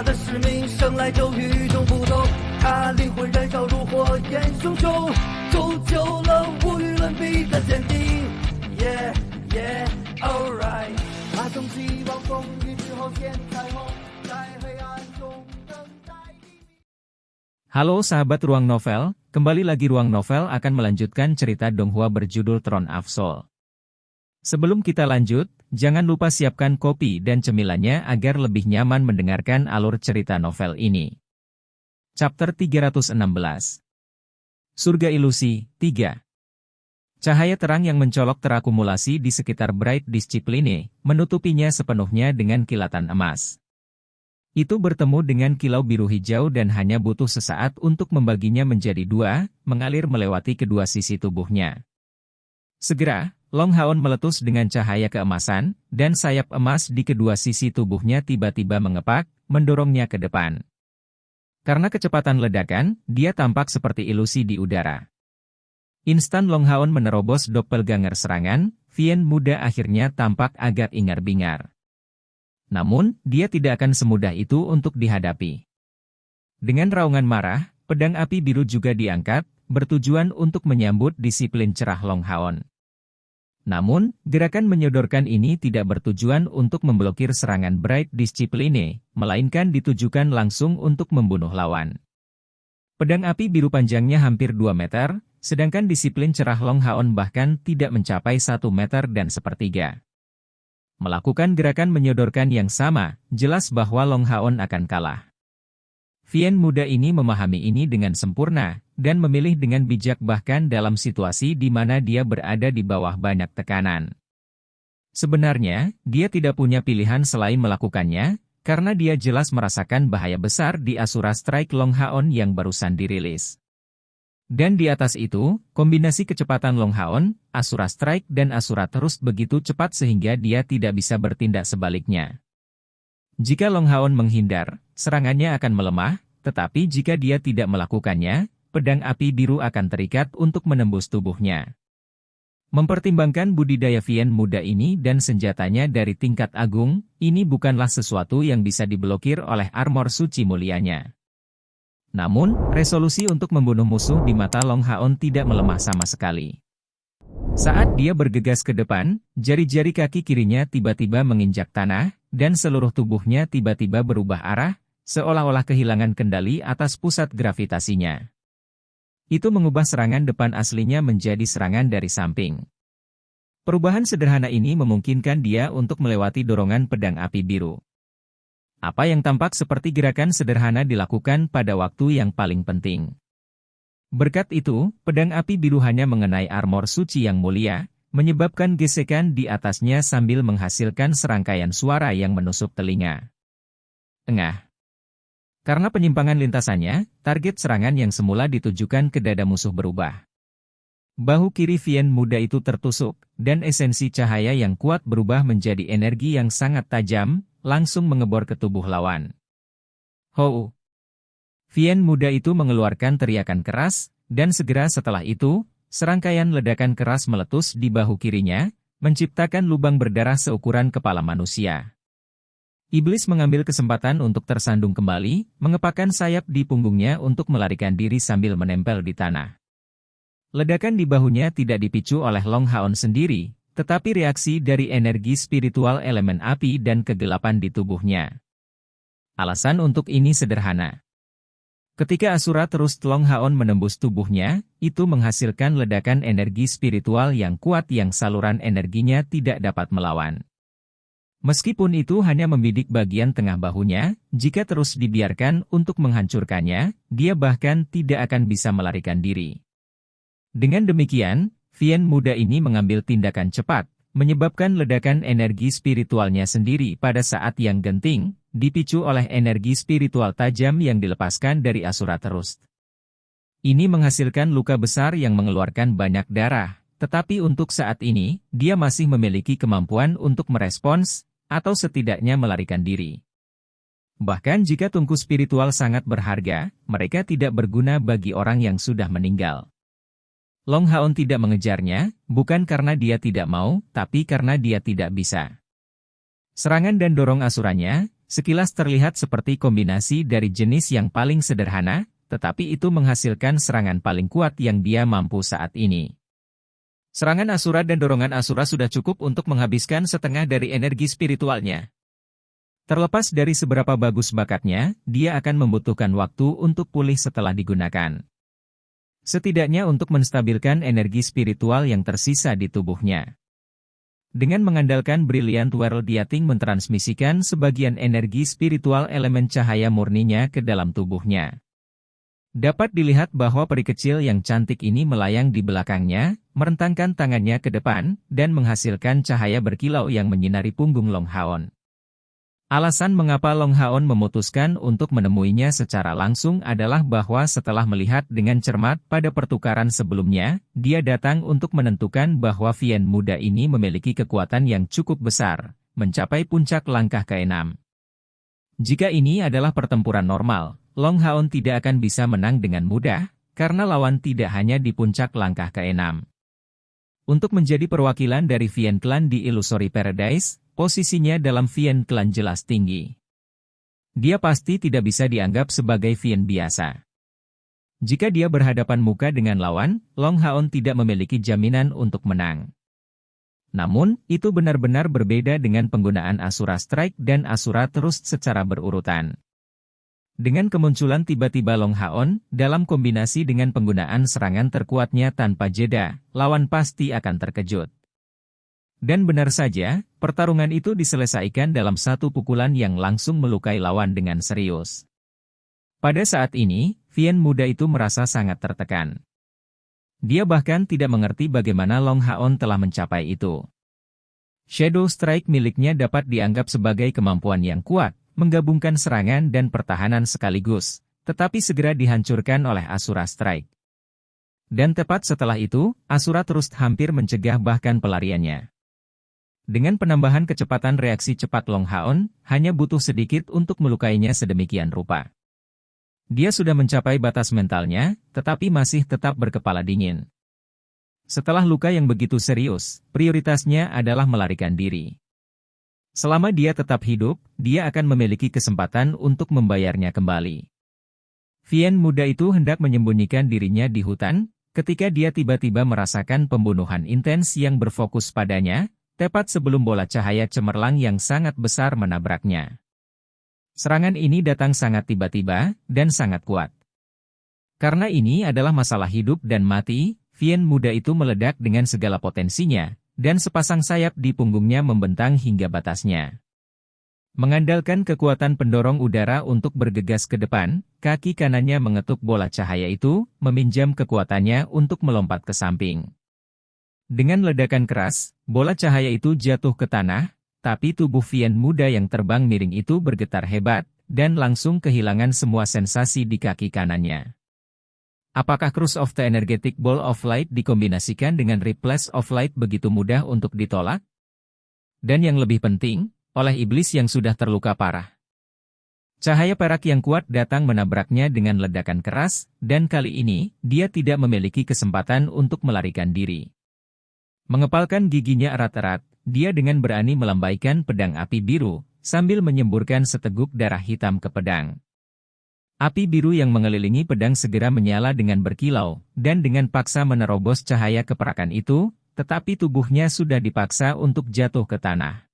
他的使命生来就与众不同，他灵魂燃烧如火焰熊熊，铸就了无与伦比的坚定。Yeah, yeah, alright。他从希望风雨之后见彩虹，在黑暗中等待黎明。Halo sahabat Ruang Novel, kembali lagi Ruang Novel akan melanjutkan cerita Donghua berjudul Throne of Soul. Sebelum kita lanjut, jangan lupa siapkan kopi dan cemilannya agar lebih nyaman mendengarkan alur cerita novel ini. Chapter 316. Surga Ilusi, 3. Cahaya terang yang mencolok terakumulasi di sekitar Bright Discipline, menutupinya sepenuhnya dengan kilatan emas. Itu bertemu dengan kilau biru hijau dan hanya butuh sesaat untuk membaginya menjadi dua, mengalir melewati kedua sisi tubuhnya. Segera, Long Haon meletus dengan cahaya keemasan, dan sayap emas di kedua sisi tubuhnya tiba-tiba mengepak, mendorongnya ke depan. Karena kecepatan ledakan, dia tampak seperti ilusi di udara. Instan Long Haon menerobos doppelganger serangan, Vien muda akhirnya tampak agak ingar-bingar. Namun, dia tidak akan semudah itu untuk dihadapi. Dengan raungan marah, pedang api biru juga diangkat, bertujuan untuk menyambut disiplin cerah Long Haon. Namun, gerakan menyodorkan ini tidak bertujuan untuk memblokir serangan Bright Discipline, melainkan ditujukan langsung untuk membunuh lawan. Pedang api biru panjangnya hampir 2 meter, sedangkan disiplin cerah Long Haon bahkan tidak mencapai 1 meter dan sepertiga. Melakukan gerakan menyodorkan yang sama, jelas bahwa Long Haon akan kalah. Vien muda ini memahami ini dengan sempurna, dan memilih dengan bijak bahkan dalam situasi di mana dia berada di bawah banyak tekanan. Sebenarnya, dia tidak punya pilihan selain melakukannya, karena dia jelas merasakan bahaya besar di Asura Strike Long Haon yang barusan dirilis. Dan di atas itu, kombinasi kecepatan Long Haon, Asura Strike dan Asura terus begitu cepat sehingga dia tidak bisa bertindak sebaliknya. Jika Long Haon menghindar, serangannya akan melemah, tetapi jika dia tidak melakukannya, pedang api biru akan terikat untuk menembus tubuhnya. Mempertimbangkan budidaya Vien muda ini dan senjatanya dari tingkat agung, ini bukanlah sesuatu yang bisa diblokir oleh armor suci mulianya. Namun, resolusi untuk membunuh musuh di mata Long Haon tidak melemah sama sekali. Saat dia bergegas ke depan, jari-jari kaki kirinya tiba-tiba menginjak tanah, dan seluruh tubuhnya tiba-tiba berubah arah, seolah-olah kehilangan kendali atas pusat gravitasinya. Itu mengubah serangan depan aslinya menjadi serangan dari samping. Perubahan sederhana ini memungkinkan dia untuk melewati dorongan pedang api biru. Apa yang tampak seperti gerakan sederhana dilakukan pada waktu yang paling penting. Berkat itu, pedang api biru hanya mengenai armor suci yang mulia, menyebabkan gesekan di atasnya sambil menghasilkan serangkaian suara yang menusuk telinga. Engah. Karena penyimpangan lintasannya, target serangan yang semula ditujukan ke dada musuh berubah. Bahu kiri Vien muda itu tertusuk, dan esensi cahaya yang kuat berubah menjadi energi yang sangat tajam, langsung mengebor ke tubuh lawan. Hou! Vien muda itu mengeluarkan teriakan keras, dan segera setelah itu, serangkaian ledakan keras meletus di bahu kirinya, menciptakan lubang berdarah seukuran kepala manusia. Iblis mengambil kesempatan untuk tersandung kembali, mengepakkan sayap di punggungnya untuk melarikan diri sambil menempel di tanah. Ledakan di bahunya tidak dipicu oleh Long Haon sendiri, tetapi reaksi dari energi spiritual elemen api dan kegelapan di tubuhnya. Alasan untuk ini sederhana. Ketika Asura terus Long Haon menembus tubuhnya, itu menghasilkan ledakan energi spiritual yang kuat yang saluran energinya tidak dapat melawan. Meskipun itu hanya membidik bagian tengah bahunya, jika terus dibiarkan untuk menghancurkannya, dia bahkan tidak akan bisa melarikan diri. Dengan demikian, Vien muda ini mengambil tindakan cepat, menyebabkan ledakan energi spiritualnya sendiri pada saat yang genting, dipicu oleh energi spiritual tajam yang dilepaskan dari Asura terus. Ini menghasilkan luka besar yang mengeluarkan banyak darah, tetapi untuk saat ini, dia masih memiliki kemampuan untuk merespons, atau setidaknya melarikan diri. Bahkan jika tungku spiritual sangat berharga, mereka tidak berguna bagi orang yang sudah meninggal. Long Haon tidak mengejarnya, bukan karena dia tidak mau, tapi karena dia tidak bisa. Serangan dan dorong asuranya, Sekilas terlihat seperti kombinasi dari jenis yang paling sederhana, tetapi itu menghasilkan serangan paling kuat yang dia mampu saat ini. Serangan Asura dan dorongan Asura sudah cukup untuk menghabiskan setengah dari energi spiritualnya. Terlepas dari seberapa bagus bakatnya, dia akan membutuhkan waktu untuk pulih setelah digunakan. Setidaknya untuk menstabilkan energi spiritual yang tersisa di tubuhnya. Dengan mengandalkan Brilliant World Diating mentransmisikan sebagian energi spiritual elemen cahaya murninya ke dalam tubuhnya. Dapat dilihat bahwa peri kecil yang cantik ini melayang di belakangnya, merentangkan tangannya ke depan, dan menghasilkan cahaya berkilau yang menyinari punggung Long Haon. Alasan mengapa Long Haon memutuskan untuk menemuinya secara langsung adalah bahwa setelah melihat dengan cermat pada pertukaran sebelumnya, dia datang untuk menentukan bahwa Vian muda ini memiliki kekuatan yang cukup besar, mencapai puncak langkah ke-6. Jika ini adalah pertempuran normal, Long Haon tidak akan bisa menang dengan mudah, karena lawan tidak hanya di puncak langkah ke-6. Untuk menjadi perwakilan dari Vian Clan di Illusory Paradise, posisinya dalam Vian Clan jelas tinggi. Dia pasti tidak bisa dianggap sebagai Vian biasa. Jika dia berhadapan muka dengan lawan, Long Haon tidak memiliki jaminan untuk menang. Namun, itu benar-benar berbeda dengan penggunaan Asura Strike dan Asura Terus secara berurutan. Dengan kemunculan tiba-tiba Long Haon, dalam kombinasi dengan penggunaan serangan terkuatnya tanpa jeda, lawan pasti akan terkejut. Dan benar saja, pertarungan itu diselesaikan dalam satu pukulan yang langsung melukai lawan dengan serius. Pada saat ini, Vian muda itu merasa sangat tertekan. Dia bahkan tidak mengerti bagaimana Long Haon telah mencapai itu. Shadow Strike miliknya dapat dianggap sebagai kemampuan yang kuat, menggabungkan serangan dan pertahanan sekaligus, tetapi segera dihancurkan oleh Asura Strike. Dan tepat setelah itu, Asura Terus hampir mencegah bahkan pelariannya. Dengan penambahan kecepatan reaksi cepat Long Haon, hanya butuh sedikit untuk melukainya sedemikian rupa. Dia sudah mencapai batas mentalnya, tetapi masih tetap berkepala dingin. Setelah luka yang begitu serius, prioritasnya adalah melarikan diri. Selama dia tetap hidup, dia akan memiliki kesempatan untuk membayarnya kembali. Vian muda itu hendak menyembunyikan dirinya di hutan, ketika dia tiba-tiba merasakan pembunuhan intens yang berfokus padanya, tepat sebelum bola cahaya cemerlang yang sangat besar menabraknya. Serangan ini datang sangat tiba-tiba, dan sangat kuat. Karena ini adalah masalah hidup dan mati, Vian muda itu meledak dengan segala potensinya, dan sepasang sayap di punggungnya membentang hingga batasnya. Mengandalkan kekuatan pendorong udara untuk bergegas ke depan, kaki kanannya mengetuk bola cahaya itu, meminjam kekuatannya untuk melompat ke samping. Dengan ledakan keras, bola cahaya itu jatuh ke tanah, tapi tubuh Vian muda yang terbang miring itu bergetar hebat, dan langsung kehilangan semua sensasi di kaki kanannya. Apakah Cruise of the Energetic Ball of Light dikombinasikan dengan Ripples of Light begitu mudah untuk ditolak? Dan yang lebih penting, oleh iblis yang sudah terluka parah. Cahaya perak yang kuat datang menabraknya dengan ledakan keras, dan kali ini, dia tidak memiliki kesempatan untuk melarikan diri. Mengepalkan giginya erat-erat, dia dengan berani melambaikan pedang api biru, sambil menyemburkan seteguk darah hitam ke pedang. Api biru yang mengelilingi pedang segera menyala dengan berkilau, dan dengan paksa menerobos cahaya keperakan itu, tetapi tubuhnya sudah dipaksa untuk jatuh ke tanah.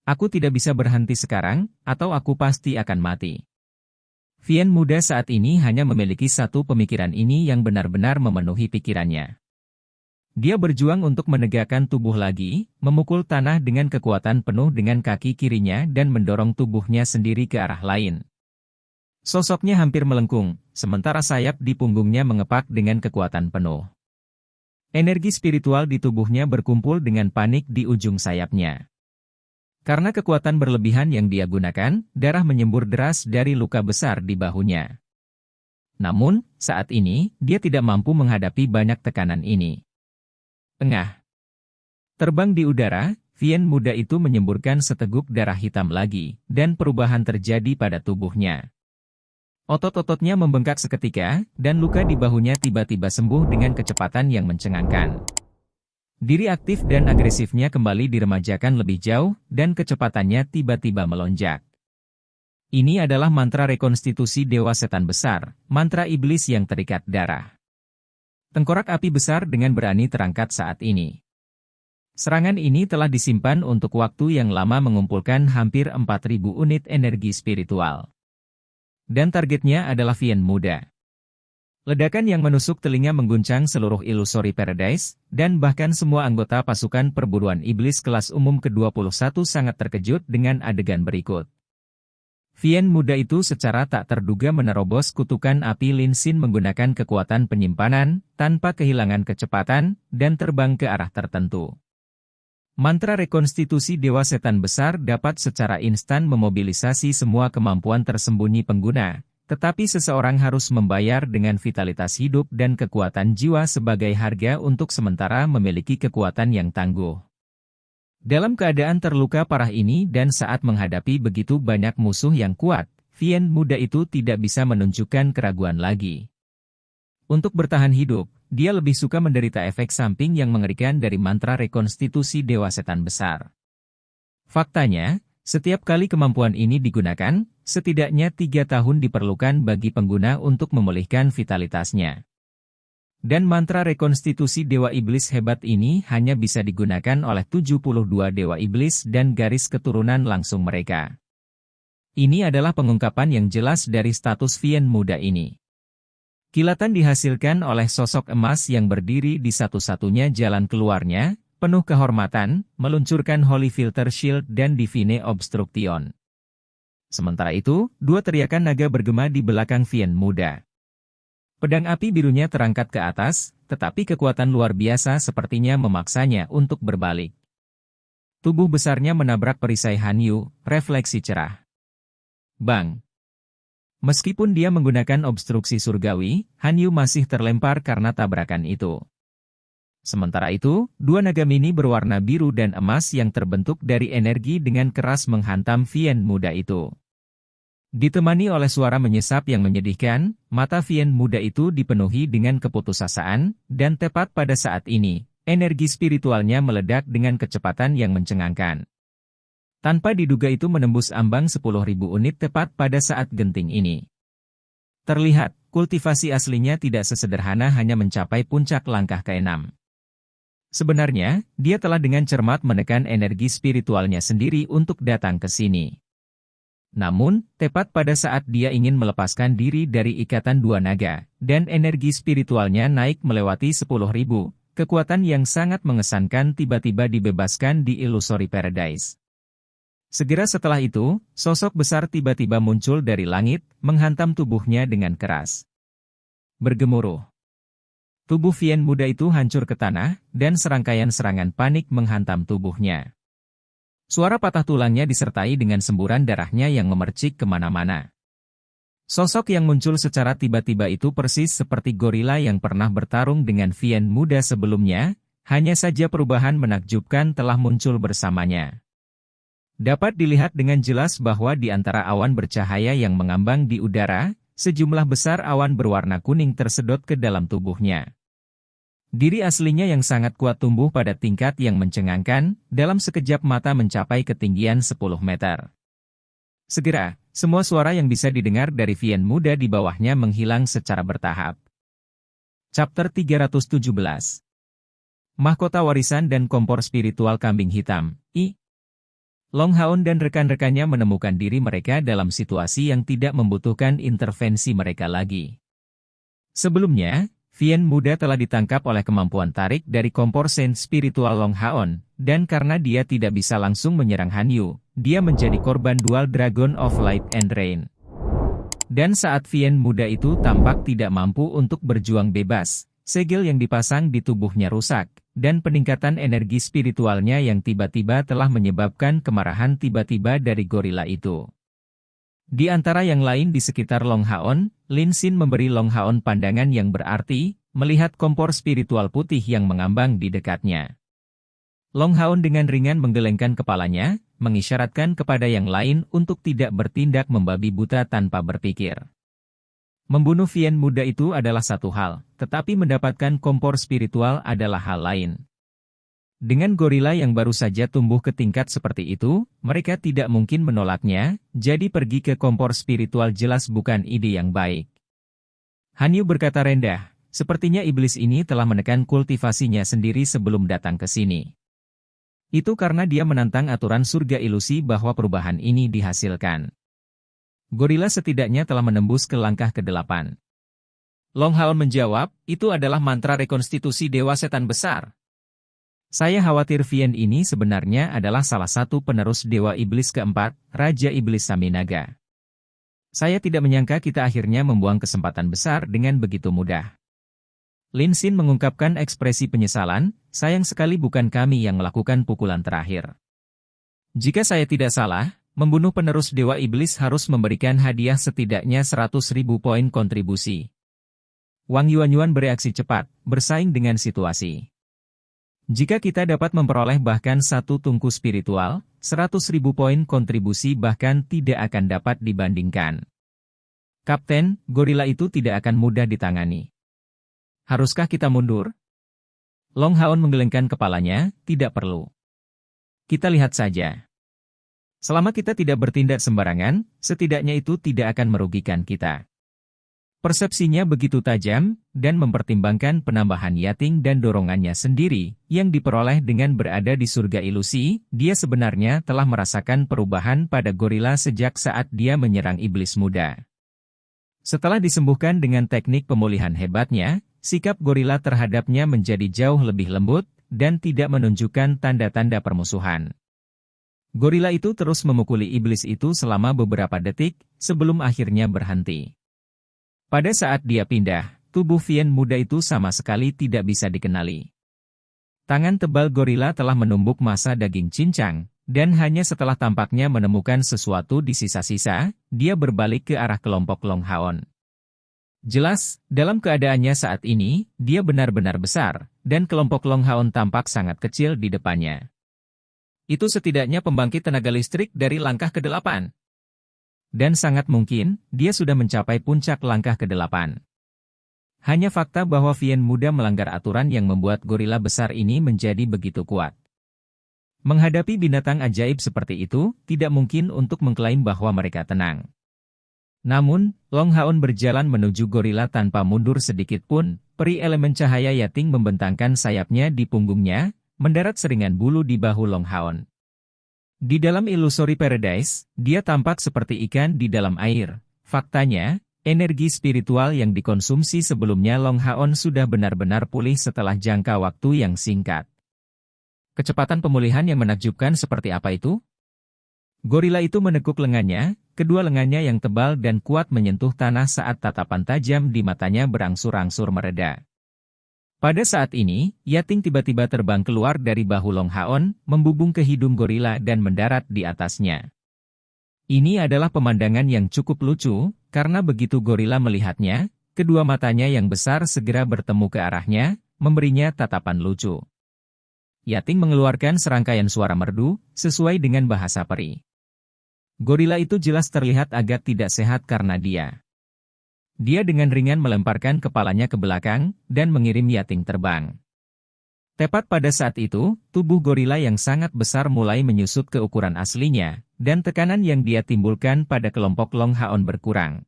Aku tidak bisa berhenti sekarang, atau aku pasti akan mati. Vian muda saat ini hanya memiliki satu pemikiran ini yang benar-benar memenuhi pikirannya. Dia berjuang untuk menegakkan tubuh lagi, memukul tanah dengan kekuatan penuh dengan kaki kirinya dan mendorong tubuhnya sendiri ke arah lain. Sosoknya hampir melengkung, sementara sayap di punggungnya mengepak dengan kekuatan penuh. Energi spiritual di tubuhnya berkumpul dengan panik di ujung sayapnya. Karena kekuatan berlebihan yang dia gunakan, darah menyembur deras dari luka besar di bahunya. Namun, saat ini, dia tidak mampu menghadapi banyak tekanan ini. Tengah. Terbang di udara, Vian muda itu menyemburkan seteguk darah hitam lagi, dan perubahan terjadi pada tubuhnya. Otot-ototnya membengkak seketika, dan luka di bahunya tiba-tiba sembuh dengan kecepatan yang mencengangkan. Diri aktif dan agresifnya kembali diremajakan lebih jauh, dan kecepatannya tiba-tiba melonjak. Ini adalah mantra rekonstitusi Dewa Setan Besar, mantra iblis yang terikat darah. Tengkorak api besar dengan berani terangkat saat ini. Serangan ini telah disimpan untuk waktu yang lama mengumpulkan hampir 4.000 unit energi spiritual. Dan targetnya adalah Fiend Muda. Ledakan yang menusuk telinga mengguncang seluruh Illusory Paradise, dan bahkan semua anggota pasukan perburuan iblis kelas umum ke-21 sangat terkejut dengan adegan berikut. Fiend Muda itu secara tak terduga menerobos kutukan api Lin Xin menggunakan kekuatan penyimpanan, tanpa kehilangan kecepatan, dan terbang ke arah tertentu. Mantra rekonstitusi Dewa Setan Besar dapat secara instan memobilisasi semua kemampuan tersembunyi pengguna, tetapi seseorang harus membayar dengan vitalitas hidup dan kekuatan jiwa sebagai harga untuk sementara memiliki kekuatan yang tangguh. Dalam keadaan terluka parah ini dan saat menghadapi begitu banyak musuh yang kuat, Fiend Muda itu tidak bisa menunjukkan keraguan lagi. Untuk bertahan hidup, dia lebih suka menderita efek samping yang mengerikan dari mantra rekonstitusi Dewa Setan Besar. Faktanya, setiap kali kemampuan ini digunakan, setidaknya 3 tahun diperlukan bagi pengguna untuk memulihkan vitalitasnya. Dan mantra rekonstitusi Dewa Iblis hebat ini hanya bisa digunakan oleh 72 Dewa Iblis dan garis keturunan langsung mereka. Ini adalah pengungkapan yang jelas dari status Fiend Muda ini. Kilatan dihasilkan oleh sosok emas yang berdiri di satu-satunya jalan keluarnya, penuh kehormatan, meluncurkan Holy Filter Shield dan Divine Obstruction. Sementara itu, 2 teriakan naga bergema di belakang Fiend Muda. Pedang api birunya terangkat ke atas, tetapi kekuatan luar biasa sepertinya memaksanya untuk berbalik. Tubuh besarnya menabrak perisai Hanyu, refleksi cerah. Bang! Meskipun dia menggunakan obstruksi surgawi, Hanyu masih terlempar karena tabrakan itu. Sementara itu, 2 naga mini berwarna biru dan emas yang terbentuk dari energi dengan keras menghantam Fiend Muda itu. Ditemani oleh suara menyesap yang menyedihkan, mata Fiend Muda itu dipenuhi dengan keputusasaan, dan tepat pada saat ini, energi spiritualnya meledak dengan kecepatan yang mencengangkan. Tanpa diduga itu menembus ambang 10.000 unit tepat pada saat genting ini. Terlihat, kultivasi aslinya tidak sesederhana hanya mencapai puncak langkah ke-6. Sebenarnya, dia telah dengan cermat menekan energi spiritualnya sendiri untuk datang ke sini. Namun, tepat pada saat dia ingin melepaskan diri dari ikatan 2 naga, dan energi spiritualnya naik melewati 10.000, kekuatan yang sangat mengesankan tiba-tiba dibebaskan di Illusory Paradise. Segera setelah itu, sosok besar tiba-tiba muncul dari langit, menghantam tubuhnya dengan keras. Bergemuruh. Tubuh Fiend Muda itu hancur ke tanah, dan serangkaian serangan panik menghantam tubuhnya. Suara patah tulangnya disertai dengan semburan darahnya yang memercik kemana-mana. Sosok yang muncul secara tiba-tiba itu persis seperti gorila yang pernah bertarung dengan Fiend Muda sebelumnya, hanya saja perubahan menakjubkan telah muncul bersamanya. Dapat dilihat dengan jelas bahwa di antara awan bercahaya yang mengambang di udara, sejumlah besar awan berwarna kuning tersedot ke dalam tubuhnya. Diri aslinya yang sangat kuat tumbuh pada tingkat yang mencengangkan, dalam sekejap mata mencapai ketinggian 10 meter. Segera, semua suara yang bisa didengar dari Fiend Muda di bawahnya menghilang secara bertahap. Chapter 317. Mahkota Warisan dan Kompor Spiritual Kambing Hitam, I. Long Haon dan rekan-rekannya menemukan diri mereka dalam situasi yang tidak membutuhkan intervensi mereka lagi. Sebelumnya, Fiend Muda telah ditangkap oleh kemampuan tarik dari kompor sen spiritual Long Haon, dan karena dia tidak bisa langsung menyerang Hanyu, dia menjadi korban dual Dragon of Light and Rain. Dan saat Fiend Muda itu tampak tidak mampu untuk berjuang bebas, segel yang dipasang di tubuhnya rusak, dan peningkatan energi spiritualnya yang tiba-tiba telah menyebabkan kemarahan tiba-tiba dari gorila itu. Di antara yang lain di sekitar Long Haon, Lin Xin memberi Long Haon pandangan yang berarti, melihat kompor spiritual putih yang mengambang di dekatnya. Long Haon dengan ringan menggelengkan kepalanya, mengisyaratkan kepada yang lain untuk tidak bertindak membabi buta tanpa berpikir. Membunuh Fiend Muda itu adalah satu hal, tetapi mendapatkan kompor spiritual adalah hal lain. Dengan gorila yang baru saja tumbuh ke tingkat seperti itu, mereka tidak mungkin menolaknya, jadi pergi ke kompor spiritual jelas bukan ide yang baik. Hanyu berkata rendah, sepertinya iblis ini telah menekan kultivasinya sendiri sebelum datang ke sini. Itu karena dia menantang aturan surga ilusi bahwa perubahan ini dihasilkan. Gorila setidaknya telah menembus ke langkah ke-8. Long Haon menjawab, itu adalah mantra rekonstitusi Dewa Setan Besar. Saya khawatir Vien ini sebenarnya adalah salah satu penerus Dewa Iblis keempat, Raja Iblis Saminaga. Saya tidak menyangka kita akhirnya membuang kesempatan besar dengan begitu mudah. Lin Xin mengungkapkan ekspresi penyesalan, sayang sekali bukan kami yang melakukan pukulan terakhir. Jika saya tidak salah, membunuh penerus Dewa Iblis harus memberikan hadiah setidaknya 100.000 poin kontribusi. Wang Yuanyuan bereaksi cepat, bersaing dengan situasi. Jika kita dapat memperoleh bahkan satu tungku spiritual, 100.000 poin kontribusi bahkan tidak akan dapat dibandingkan. Kapten, gorila itu tidak akan mudah ditangani. Haruskah kita mundur? Long Haon menggelengkan kepalanya, tidak perlu. Kita lihat saja. Selama kita tidak bertindak sembarangan, setidaknya itu tidak akan merugikan kita. Persepsinya begitu tajam, dan mempertimbangkan penambahan Yating dan dorongannya sendiri, yang diperoleh dengan berada di surga ilusi, dia sebenarnya telah merasakan perubahan pada gorila sejak saat dia menyerang iblis muda. Setelah disembuhkan dengan teknik pemulihan hebatnya, sikap gorila terhadapnya menjadi jauh lebih lembut, dan tidak menunjukkan tanda-tanda permusuhan. Gorila itu terus memukuli iblis itu selama beberapa detik, sebelum akhirnya berhenti. Pada saat dia pindah, tubuh Vien muda itu sama sekali tidak bisa dikenali. Tangan tebal gorila telah menumbuk massa daging cincang, dan hanya setelah tampaknya menemukan sesuatu di sisa-sisa, dia berbalik ke arah kelompok Long Haon. Jelas, dalam keadaannya saat ini, dia benar-benar besar, dan kelompok Long Haon tampak sangat kecil di depannya. Itu setidaknya pembangkit tenaga listrik dari langkah ke-8. Dan sangat mungkin, dia sudah mencapai puncak langkah ke-8. Hanya fakta bahwa Vien muda melanggar aturan yang membuat gorila besar ini menjadi begitu kuat. Menghadapi binatang ajaib seperti itu, tidak mungkin untuk mengklaim bahwa mereka tenang. Namun, Long Haon berjalan menuju gorila tanpa mundur sedikit pun, peri elemen cahaya Yating membentangkan sayapnya di punggungnya, mendarat seringan bulu di bahu Long Haon. Di dalam Illusory Paradise, dia tampak seperti ikan di dalam air. Faktanya, energi spiritual yang dikonsumsi sebelumnya Long Haon sudah benar-benar pulih setelah jangka waktu yang singkat. Kecepatan pemulihan yang menakjubkan seperti apa itu? Gorila itu menekuk lengannya, kedua lengannya yang tebal dan kuat menyentuh tanah saat tatapan tajam di matanya berangsur-angsur mereda. Pada saat ini, Yating tiba-tiba terbang keluar dari bahu Long Haon, membubung ke hidung gorila dan mendarat di atasnya. Ini adalah pemandangan yang cukup lucu, karena begitu gorila melihatnya, kedua matanya yang besar segera bertemu ke arahnya, memberinya tatapan lucu. Yating mengeluarkan serangkaian suara merdu, sesuai dengan bahasa peri. Gorila itu jelas terlihat agak tidak sehat karena dia dengan ringan melemparkan kepalanya ke belakang, dan mengirim Yating terbang. Tepat pada saat itu, tubuh gorila yang sangat besar mulai menyusut ke ukuran aslinya, dan tekanan yang dia timbulkan pada kelompok Long Haon berkurang.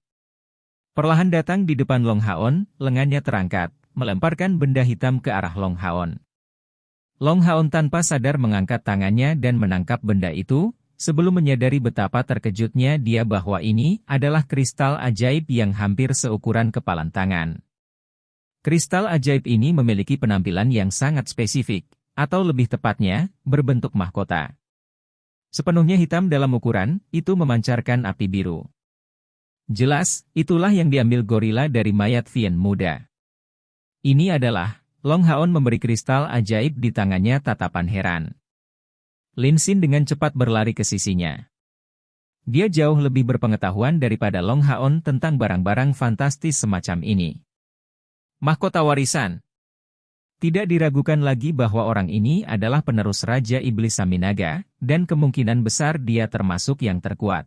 Perlahan datang di depan Long Haon, lengannya terangkat, melemparkan benda hitam ke arah Long Haon. Long Haon tanpa sadar mengangkat tangannya dan menangkap benda itu, sebelum menyadari betapa terkejutnya dia bahwa ini adalah kristal ajaib yang hampir seukuran kepalan tangan. Kristal ajaib ini memiliki penampilan yang sangat spesifik, atau lebih tepatnya, berbentuk mahkota. Sepenuhnya hitam dalam ukuran, itu memancarkan api biru. Jelas, itulah yang diambil gorila dari mayat Vien muda. Ini adalah, Long Haon memberi kristal ajaib di tangannya tatapan heran. Lin Xin dengan cepat berlari ke sisinya. Dia jauh lebih berpengetahuan daripada Long Haon tentang barang-barang fantastis semacam ini. Mahkota warisan. Tidak diragukan lagi bahwa orang ini adalah penerus Raja Iblis Saminaga, dan kemungkinan besar dia termasuk yang terkuat.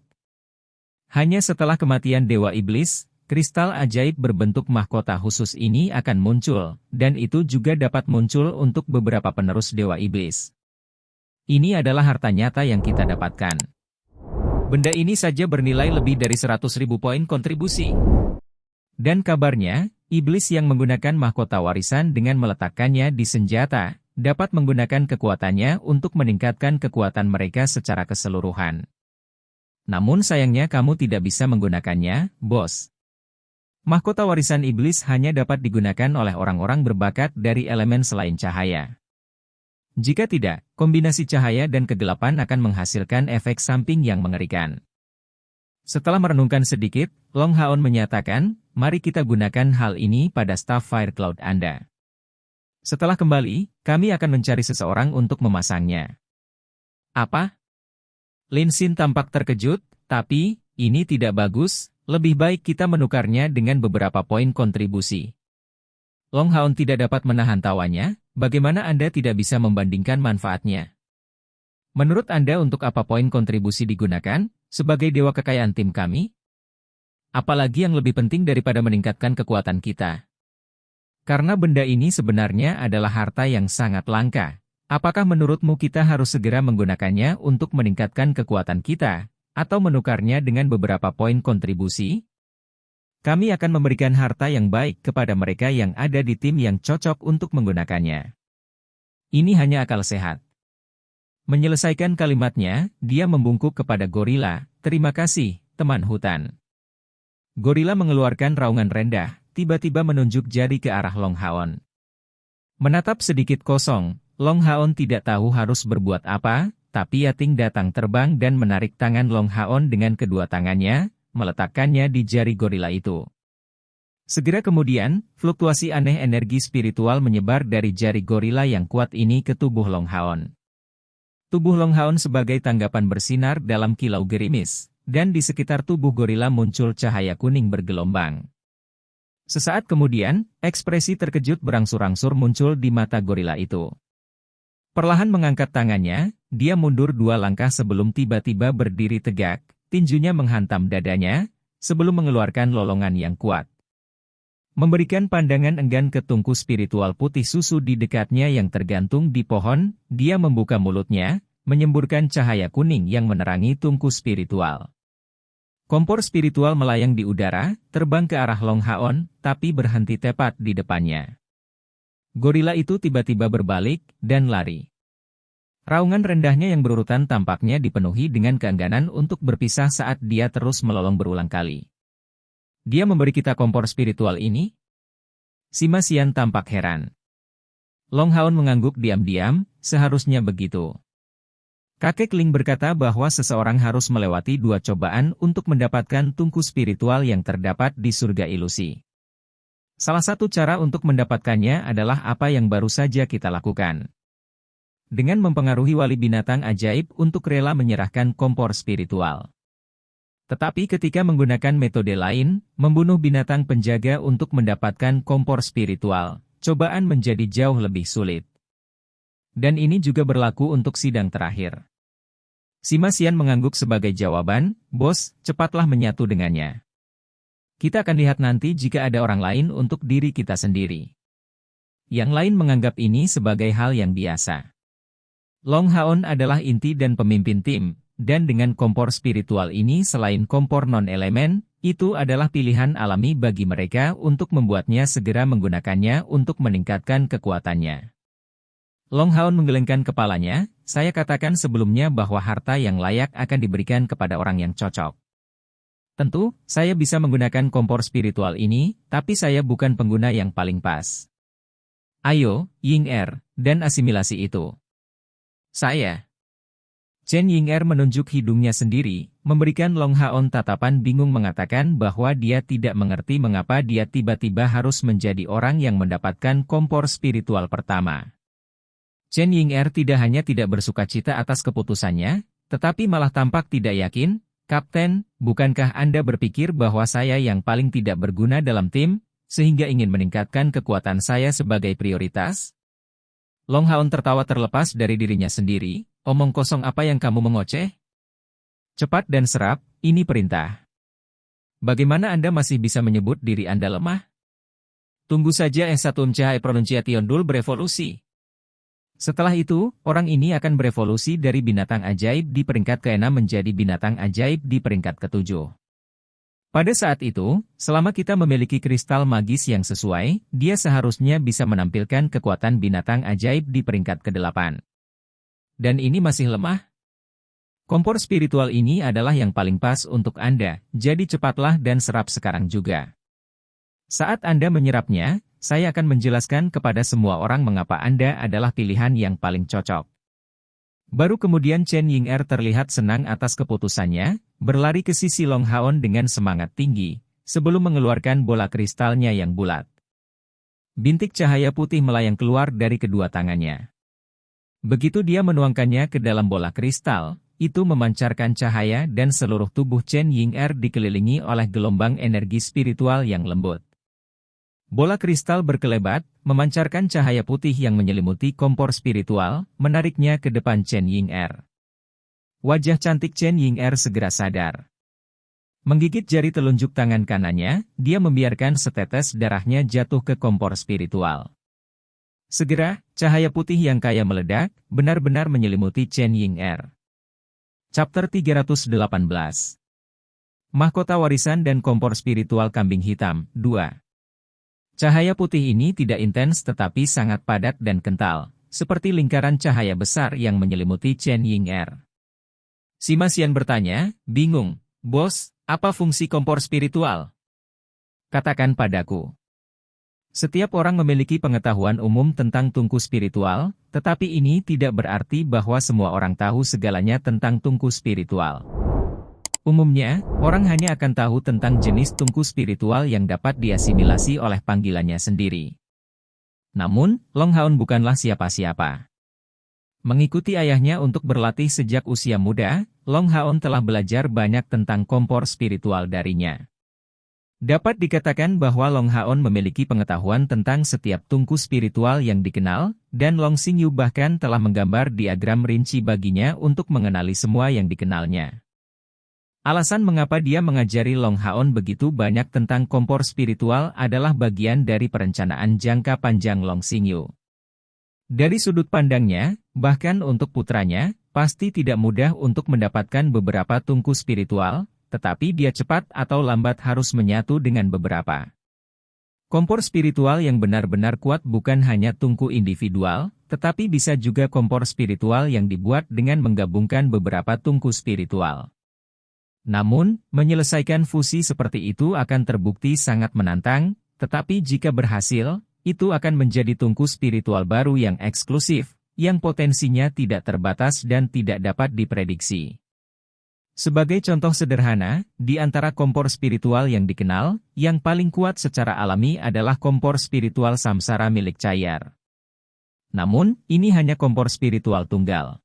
Hanya setelah kematian Dewa Iblis, kristal ajaib berbentuk mahkota khusus ini akan muncul, dan itu juga dapat muncul untuk beberapa penerus Dewa Iblis. Ini adalah harta nyata yang kita dapatkan. Benda ini saja bernilai lebih dari 100.000 poin kontribusi. Dan kabarnya, iblis yang menggunakan mahkota warisan dengan meletakkannya di senjata, dapat menggunakan kekuatannya untuk meningkatkan kekuatan mereka secara keseluruhan. Namun sayangnya kamu tidak bisa menggunakannya, bos. Mahkota warisan iblis hanya dapat digunakan oleh orang-orang berbakat dari elemen selain cahaya. Jika tidak, kombinasi cahaya dan kegelapan akan menghasilkan efek samping yang mengerikan. Setelah merenungkan sedikit, Long Haon menyatakan, mari kita gunakan hal ini pada staf Fire Cloud Anda. Setelah kembali, kami akan mencari seseorang untuk memasangnya. Apa? Lin Xin tampak terkejut, tapi, ini tidak bagus. Lebih baik kita menukarnya dengan beberapa poin kontribusi. Long Haon tidak dapat menahan tawanya, bagaimana Anda tidak bisa membandingkan manfaatnya? Menurut Anda untuk apa poin kontribusi digunakan, sebagai dewa kekayaan tim kami? Apalagi yang lebih penting daripada meningkatkan kekuatan kita. Karena benda ini sebenarnya adalah harta yang sangat langka. Apakah menurutmu kita harus segera menggunakannya untuk meningkatkan kekuatan kita? Atau menukarnya dengan beberapa poin kontribusi? Kami akan memberikan harta yang baik kepada mereka yang ada di tim yang cocok untuk menggunakannya. Ini hanya akal sehat. Menyelesaikan kalimatnya, dia membungkuk kepada gorila, terima kasih, teman hutan. Gorila mengeluarkan raungan rendah, tiba-tiba menunjuk jari ke arah Long Haon. Menatap sedikit kosong, Long Haon tidak tahu harus berbuat apa, tapi Yating datang terbang dan menarik tangan Long Haon dengan kedua tangannya, meletakkannya di jari gorila itu. Segera kemudian, fluktuasi aneh energi spiritual menyebar dari jari gorila yang kuat ini ke tubuh Long Haon. Tubuh Long Haon sebagai tanggapan bersinar dalam kilau gerimis, dan di sekitar tubuh gorila muncul cahaya kuning bergelombang. Sesaat kemudian, ekspresi terkejut berangsur-angsur muncul di mata gorila itu. Perlahan mengangkat tangannya, dia mundur 2 langkah sebelum tiba-tiba berdiri tegak, tinjunya menghantam dadanya, sebelum mengeluarkan lolongan yang kuat. Memberikan pandangan enggan ke tungku spiritual putih susu di dekatnya yang tergantung di pohon, dia membuka mulutnya, menyemburkan cahaya kuning yang menerangi tungku spiritual. Kompor spiritual melayang di udara, terbang ke arah Long Haon, tapi berhenti tepat di depannya. Gorila itu tiba-tiba berbalik, dan lari. Raungan rendahnya yang berurutan tampaknya dipenuhi dengan keengganan untuk berpisah saat dia terus melolong berulang kali. Dia memberi kita kompor spiritual ini? Sima Xian tampak heran. Long Haon mengangguk diam-diam, seharusnya begitu. Kakek Ling berkata bahwa seseorang harus melewati 2 cobaan untuk mendapatkan tungku spiritual yang terdapat di surga ilusi. Salah satu cara untuk mendapatkannya adalah apa yang baru saja kita lakukan. Dengan mempengaruhi wali binatang ajaib untuk rela menyerahkan kompor spiritual. Tetapi ketika menggunakan metode lain, membunuh binatang penjaga untuk mendapatkan kompor spiritual, cobaan menjadi jauh lebih sulit. Dan ini juga berlaku untuk sidang terakhir. Sima Xian mengangguk sebagai jawaban, bos, cepatlah menyatu dengannya. Kita akan lihat nanti jika ada orang lain untuk diri kita sendiri. Yang lain menganggap ini sebagai hal yang biasa. Long Haon adalah inti dan pemimpin tim, dan dengan kompor spiritual ini selain kompor non-elemen, itu adalah pilihan alami bagi mereka untuk membuatnya segera menggunakannya untuk meningkatkan kekuatannya. Long Haon menggelengkan kepalanya, saya katakan sebelumnya bahwa harta yang layak akan diberikan kepada orang yang cocok. Tentu, saya bisa menggunakan kompor spiritual ini, tapi saya bukan pengguna yang paling pas. Ayo, Ying-Er, dan asimilasi itu. Saya. Chen Ying-Er menunjuk hidungnya sendiri, memberikan Long Haon tatapan bingung mengatakan bahwa dia tidak mengerti mengapa dia tiba-tiba harus menjadi orang yang mendapatkan kompor spiritual pertama. Chen Ying-Er tidak hanya tidak bersukacita atas keputusannya, tetapi malah tampak tidak yakin. Kapten, bukankah Anda berpikir bahwa saya yang paling tidak berguna dalam tim, sehingga ingin meningkatkan kekuatan saya sebagai prioritas? Long Haon tertawa terlepas dari dirinya sendiri, omong kosong apa yang kamu mengoceh? Cepat dan serap, ini perintah. Bagaimana Anda masih bisa menyebut diri Anda lemah? Tunggu saja S1 Cahaya Pronunciation Dul berevolusi. Setelah itu, orang ini akan berevolusi dari binatang ajaib di peringkat ke-6 menjadi binatang ajaib di peringkat ke-7. Pada saat itu, selama kita memiliki kristal magis yang sesuai, dia seharusnya bisa menampilkan kekuatan binatang ajaib di peringkat ke-8. Dan ini masih lemah? Kompor spiritual ini adalah yang paling pas untuk Anda, jadi cepatlah dan serap sekarang juga. Saat Anda menyerapnya, saya akan menjelaskan kepada semua orang mengapa Anda adalah pilihan yang paling cocok. Baru kemudian Chen Ying-er terlihat senang atas keputusannya, berlari ke sisi Long Haon dengan semangat tinggi, sebelum mengeluarkan bola kristalnya yang bulat. Bintik cahaya putih melayang keluar dari kedua tangannya. Begitu dia menuangkannya ke dalam bola kristal, itu memancarkan cahaya dan seluruh tubuh Chen Ying-er dikelilingi oleh gelombang energi spiritual yang lembut. Bola kristal berkelebat, memancarkan cahaya putih yang menyelimuti kompor spiritual, menariknya ke depan Chen Ying-er. Wajah cantik Chen Ying-er segera sadar. Menggigit jari telunjuk tangan kanannya, dia membiarkan setetes darahnya jatuh ke kompor spiritual. Segera, cahaya putih yang kaya meledak, benar-benar menyelimuti Chen Ying-er. Chapter 318. Mahkota Warisan dan Kompor Spiritual Kambing Hitam, 2. Cahaya putih ini tidak intens tetapi sangat padat dan kental, seperti lingkaran cahaya besar yang menyelimuti Chen Ying-er. Sima Xian bertanya, bingung, "Bos, apa fungsi kompor spiritual? Katakan padaku." Setiap orang memiliki pengetahuan umum tentang tungku spiritual, tetapi ini tidak berarti bahwa semua orang tahu segalanya tentang tungku spiritual. Umumnya, orang hanya akan tahu tentang jenis tungku spiritual yang dapat diasimilasi oleh panggilannya sendiri. Namun, Long Haon bukanlah siapa-siapa. Mengikuti ayahnya untuk berlatih sejak usia muda, Long Haon telah belajar banyak tentang kompor spiritual darinya. Dapat dikatakan bahwa Long Haon memiliki pengetahuan tentang setiap tungku spiritual yang dikenal, dan Long Xingyu bahkan telah menggambar diagram rinci baginya untuk mengenali semua yang dikenalnya. Alasan mengapa dia mengajari Long Haon begitu banyak tentang kompor spiritual adalah bagian dari perencanaan jangka panjang Long Xingyu. Dari sudut pandangnya, bahkan untuk putranya, pasti tidak mudah untuk mendapatkan beberapa tungku spiritual, tetapi dia cepat atau lambat harus menyatu dengan beberapa. Kompor spiritual yang benar-benar kuat bukan hanya tungku individual, tetapi bisa juga kompor spiritual yang dibuat dengan menggabungkan beberapa tungku spiritual. Namun, menyelesaikan fusi seperti itu akan terbukti sangat menantang, tetapi jika berhasil, itu akan menjadi tungku spiritual baru yang eksklusif, yang potensinya tidak terbatas dan tidak dapat diprediksi. Sebagai contoh sederhana, di antara kompor spiritual yang dikenal, yang paling kuat secara alami adalah kompor spiritual samsara milik Cayar. Namun, ini hanya kompor spiritual tunggal.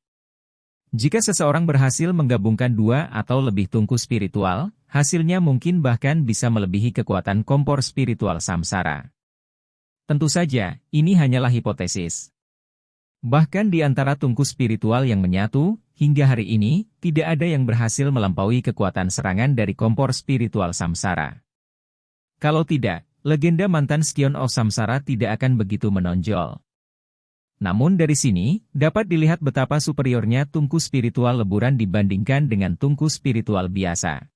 Jika seseorang berhasil menggabungkan 2 atau lebih tungku spiritual, hasilnya mungkin bahkan bisa melebihi kekuatan kompor spiritual samsara. Tentu saja, ini hanyalah hipotesis. Bahkan di antara tungku spiritual yang menyatu, hingga hari ini, tidak ada yang berhasil melampaui kekuatan serangan dari kompor spiritual samsara. Kalau tidak, legenda mantan Scion of Samsara tidak akan begitu menonjol. Namun dari sini, dapat dilihat betapa superiornya tungku spiritual leburan dibandingkan dengan tungku spiritual biasa.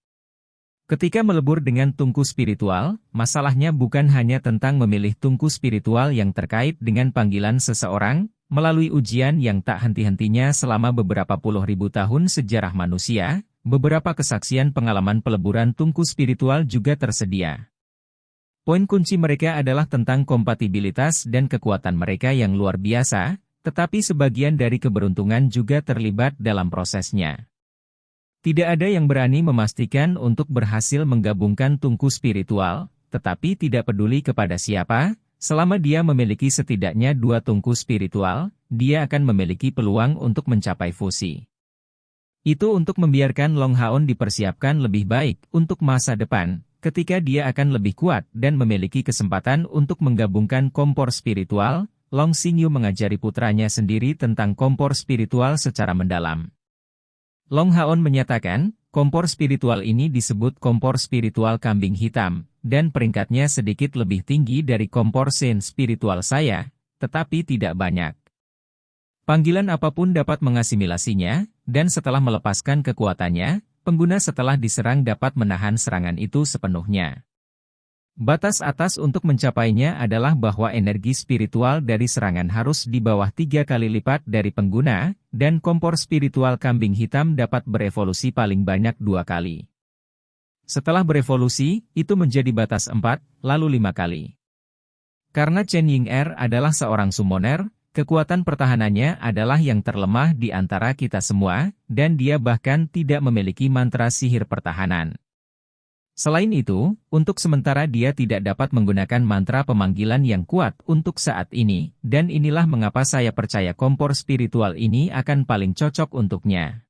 Ketika melebur dengan tungku spiritual, masalahnya bukan hanya tentang memilih tungku spiritual yang terkait dengan panggilan seseorang, melalui ujian yang tak henti-hentinya selama beberapa puluh ribu tahun sejarah manusia, beberapa kesaksian pengalaman peleburan tungku spiritual juga tersedia. Poin kunci mereka adalah tentang kompatibilitas dan kekuatan mereka yang luar biasa, tetapi sebagian dari keberuntungan juga terlibat dalam prosesnya. Tidak ada yang berani memastikan untuk berhasil menggabungkan tungku spiritual, tetapi tidak peduli kepada siapa, selama dia memiliki setidaknya 2 tungku spiritual, dia akan memiliki peluang untuk mencapai fusi. Itu untuk membiarkan Long Haon dipersiapkan lebih baik untuk masa depan, ketika dia akan lebih kuat dan memiliki kesempatan untuk menggabungkan kompor spiritual. Long Xingyu mengajari putranya sendiri tentang kompor spiritual secara mendalam. Long Haon menyatakan, kompor spiritual ini disebut kompor spiritual kambing hitam, dan peringkatnya sedikit lebih tinggi dari kompor sen spiritual saya, tetapi tidak banyak. Panggilan apapun dapat mengasimilasinya, dan setelah melepaskan kekuatannya, pengguna setelah diserang dapat menahan serangan itu sepenuhnya. Batas atas untuk mencapainya adalah bahwa energi spiritual dari serangan harus di bawah 3 kali lipat dari pengguna, dan kompor spiritual kambing hitam dapat berevolusi paling banyak 2 kali. Setelah berevolusi, itu menjadi batas 4, lalu 5 kali. Karena Chen Ying-er adalah seorang summoner, kekuatan pertahanannya adalah yang terlemah di antara kita semua, dan dia bahkan tidak memiliki mantra sihir pertahanan. Selain itu, untuk sementara dia tidak dapat menggunakan mantra pemanggilan yang kuat untuk saat ini, dan inilah mengapa saya percaya kompor spiritual ini akan paling cocok untuknya.